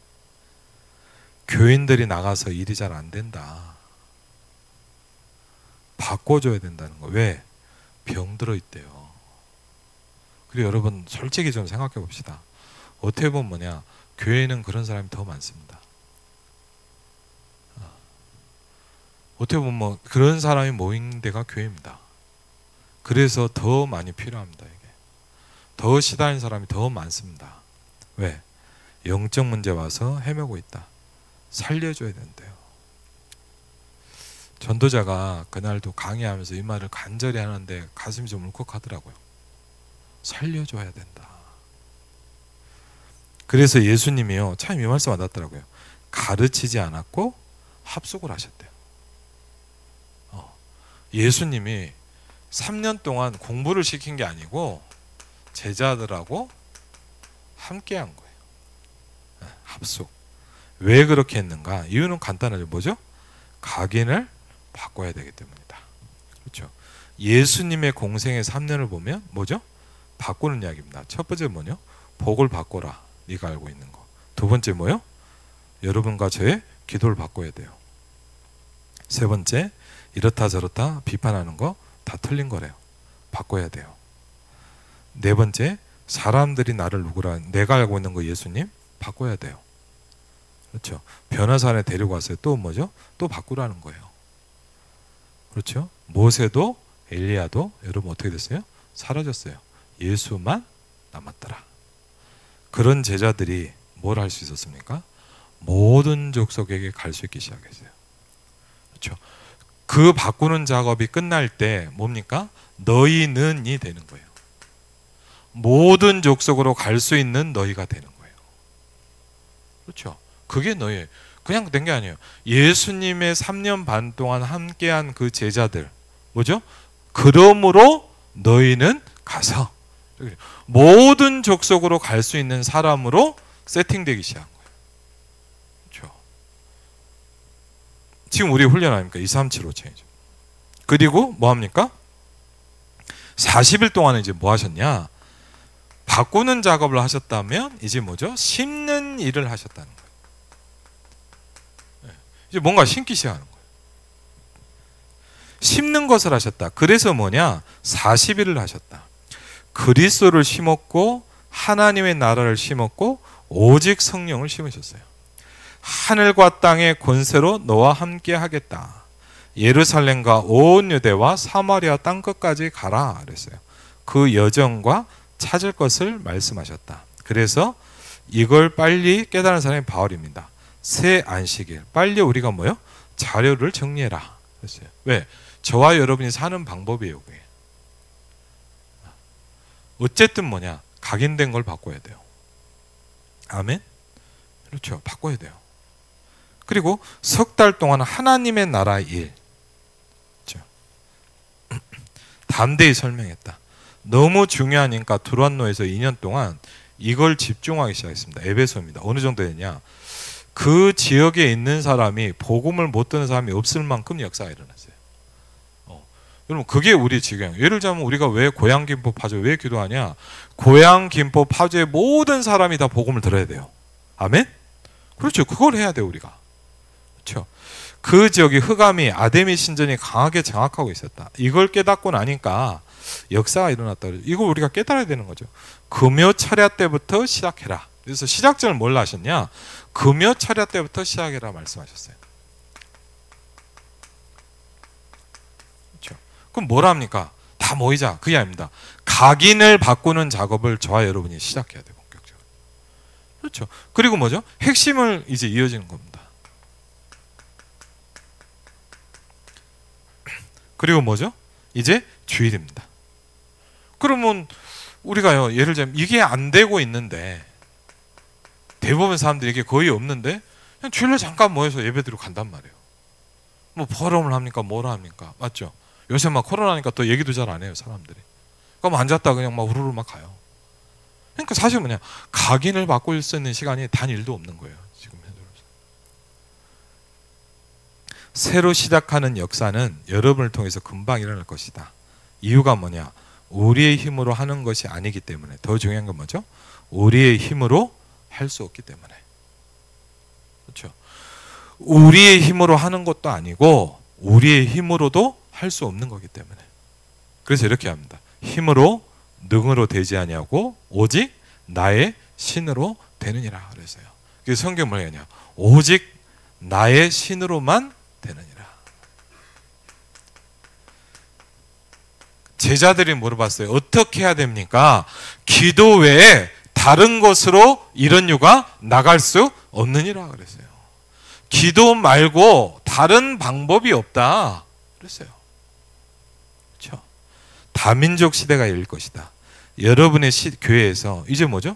교인들이 나가서 일이 잘 안 된다. 바꿔줘야 된다는 거. 왜? 병들어 있대요. 그리고 여러분 솔직히 좀 생각해 봅시다. 어떻게 보면 뭐냐? 교회는 그런 사람이 더 많습니다. 어떻게 보면 뭐 그런 사람이 모인 데가 교회입니다. 그래서 더 많이 필요합니다. 이게 더 시달린 사람이 더 많습니다. 왜? 영적 문제 와서 헤매고 있다. 살려줘야 된대요. 전도자가 그날도 강의하면서 이 말을 간절히 하는데 가슴이 좀 울컥하더라고요. 살려줘야 된다. 그래서 예수님이요, 참 이 말씀 와닿더라고요. 가르치지 않았고 합숙을 하셨대요. 예수님이 3년 동안 공부를 시킨 게 아니고 제자들하고 함께 한 거예요. 합숙. 왜 그렇게 했는가? 이유는 간단하죠. 뭐죠? 각인을 바꿔야 되기 때문이다. 그렇죠? 예수님의 공생의 3년을 보면 뭐죠? 바꾸는 이야기입니다. 첫 번째 뭐냐? 복을 바꿔라. 네가 알고 있는 거. 두 번째 뭐요? 여러분과 저의 기도를 바꿔야 돼요. 세 번째, 이렇다 저렇다 비판하는 거 다 틀린 거래요. 바꿔야 돼요. 네 번째, 사람들이 나를 누구라, 내가 알고 있는 거 예수님 바꿔야 돼요. 그렇죠? 변화산에 데리고 왔어요. 또 뭐죠? 또 바꾸라는 거예요. 그렇죠? 모세도 엘리야도 여러분 어떻게 됐어요? 사라졌어요. 예수만 남았더라. 그런 제자들이 뭘 할 수 있었습니까? 모든 족속에게 갈 수 있기 시작했어요. 그렇죠? 그 바꾸는 작업이 끝날 때 뭡니까? 너희는이 되는 거예요. 모든 족속으로 갈 수 있는 너희가 되는 거예요. 그렇죠? 그게 너희, 그냥 된 게 아니에요. 예수님의 3년 반 동안 함께한 그 제자들, 뭐죠? 그러므로 너희는 가서 모든 족속으로 갈 수 있는 사람으로 세팅되기 시작한 거예요. 그렇죠? 지금 우리 훈련 아닙니까? 237호체이죠. 그리고 뭐 합니까? 40일 동안 이제 뭐 하셨냐? 바꾸는 작업을 하셨다면 이제 뭐죠? 심는 일을 하셨다는 거예요. 이제 뭔가 심기 시작하는 거예요. 심는 것을 하셨다. 그래서 뭐냐? 40일을 하셨다. 그리스도를 심었고 하나님의 나라를 심었고 오직 성령을 심으셨어요. 하늘과 땅의 권세로 너와 함께 하겠다. 예루살렘과 온 유대와 사마리아 땅끝까지 가라 그랬어요. 그 여정과 찾을 것을 말씀하셨다. 그래서 이걸 빨리 깨달은 사람이 바울입니다. 새 안식일 빨리 우리가 뭐요? 자료를 정리해라 그랬어요. 왜? 저와 여러분이 사는 방법이에요. 그게. 어쨌든 뭐냐? 각인된 걸 바꿔야 돼요. 아멘? 그렇죠. 바꿔야 돼요. 그리고 석 달 동안 하나님의 나라 일, 그렇죠? 담대히 설명했다. 너무 중요하니까 두란노에서 2년 동안 이걸 집중하기 시작했습니다. 에베소입니다. 어느 정도 되냐? 그 지역에 있는 사람이 복음을 못 듣는 사람이 없을 만큼 역사가 일어났어요. 여러분 그게 우리 지경. 예를 들자면 우리가 왜 고향 김포 파주 왜 기도하냐? 고향 김포 파주의 모든 사람이 다 복음을 들어야 돼요. 아멘? 그렇죠. 그걸 해야 돼요 우리가. 그렇죠. 그 지역이 흑암이 아데미 신전이 강하게 장악하고 있었다. 이걸 깨닫고 나니까 역사가 일어났다. 이걸 우리가 깨달아야 되는 거죠. 금요 철야 때부터 시작해라. 그래서 시작점을 뭘 하셨냐? 금요 철야 때부터 시작해라 말씀하셨어요. 그렇죠. 그럼 뭘 합니까? 다 모이자. 그게 아닙니다. 각인을 바꾸는 작업을 저와 여러분이 시작해야 돼요. 본격적으로. 그렇죠. 그리고 뭐죠? 핵심을 이제 이어지는 겁니다. 그리고 뭐죠? 이제 주일입니다. 그러면 우리가요, 예를 들면 이게 안 되고 있는데, 대부분 사람들이 이게 거의 없는데 그냥 주일날 잠깐 모여서 예배드리고 간단 말이에요. 뭐 포럼을 합니까? 뭐라 합니까? 맞죠? 요새 막 코로나니까 또 얘기도 잘 안 해요, 사람들이. 그럼 앉았다 그냥 막 우르르 막 가요. 그러니까 사실 뭐냐, 각인을 바꿀 수 있는 시간이 단 1도 없는 거예요, 지금 현재로서. 새로 시작하는 역사는 여러분을 통해서 금방 일어날 것이다. 이유가 뭐냐? 우리의 힘으로 하는 것이 아니기 때문에. 더 중요한 건 뭐죠? 우리의 힘으로 할 수 없기 때문에. 그렇죠? 우리의 힘으로 하는 것도 아니고 우리의 힘으로도 할 수 없는 거기 때문에. 그래서 이렇게 합니다. 힘으로 능으로 되지 아니하고 오직 나의 신으로 되느니라 그랬어요. 그래서 성경 뭐냐? 오직 나의 신으로만 되느니라. 제자들이 물어봤어요. 어떻게 해야 됩니까? 기도 외에 다른 것으로 이런 유가 나갈 수 없느니라 그랬어요. 기도 말고 다른 방법이 없다 그랬어요. 그렇죠? 다민족 시대가 열릴 것이다. 여러분의 교회에서 이제 뭐죠?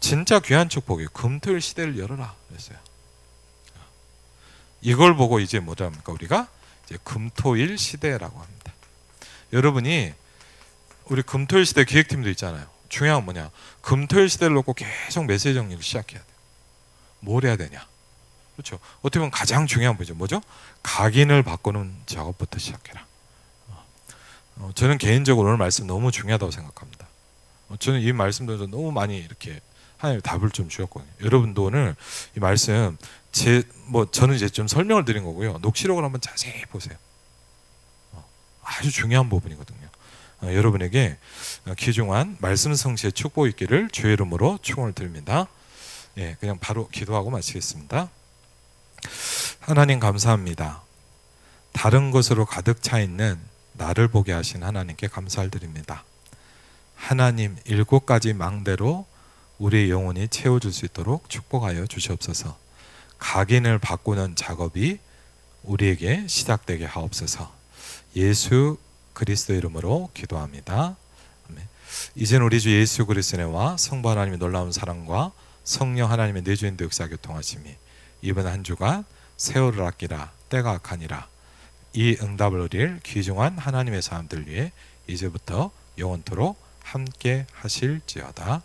진짜 귀한 축복이에요. 금토일 시대를 열어라 그랬어요. 이걸 보고 이제 뭐라 합니까? 우리가 이제 금토일 시대라고 합니다. 여러분이 우리 금토일 시대 기획팀도 있잖아요. 중요한 건 뭐냐? 금토일 시대를 놓고 계속 메시지 정리를 시작해야 돼요. 뭘 해야 되냐? 그렇죠? 어떻게 보면 가장 중요한 거죠. 뭐죠? 각인을 바꾸는 작업부터 시작해라. 저는 개인적으로 오늘 말씀 너무 중요하다고 생각합니다. 저는 이 말씀도 너무 많이 이렇게 하나님 답을 좀 주었거든요. 여러분도 오늘 이 말씀 저는 이제 좀 설명을 드린 거고요. 녹취록을 한번 자세히 보세요. 아주 중요한 부분이거든요. 여러분에게 귀중한 말씀 성취의 축복 있기를 주의 이름으로 축원을 드립니다. 예, 그냥 바로 기도하고 마치겠습니다. 하나님 감사합니다. 다른 것으로 가득 차 있는 나를 보게 하신 하나님께 감사를 드립니다. 하나님 7가지 망대로 우리의 영혼이 채워줄 수 있도록 축복하여 주시옵소서. 각인을 바꾸는 작업이 우리에게 시작되게 하옵소서. 예수 그리스도 이름으로 기도합니다. 아멘. 이제는 우리 주 예수 그리스도의 은혜와 성부 하나님의 놀라운 사랑과 성령 하나님의 내주인도 역사 교통하심이 이번 한 주간 세월을 아끼라 때가 악하니라 이 응답을 얻을 귀중한 하나님의 사람들 위해 이제부터 영원토록 함께 하실지어다.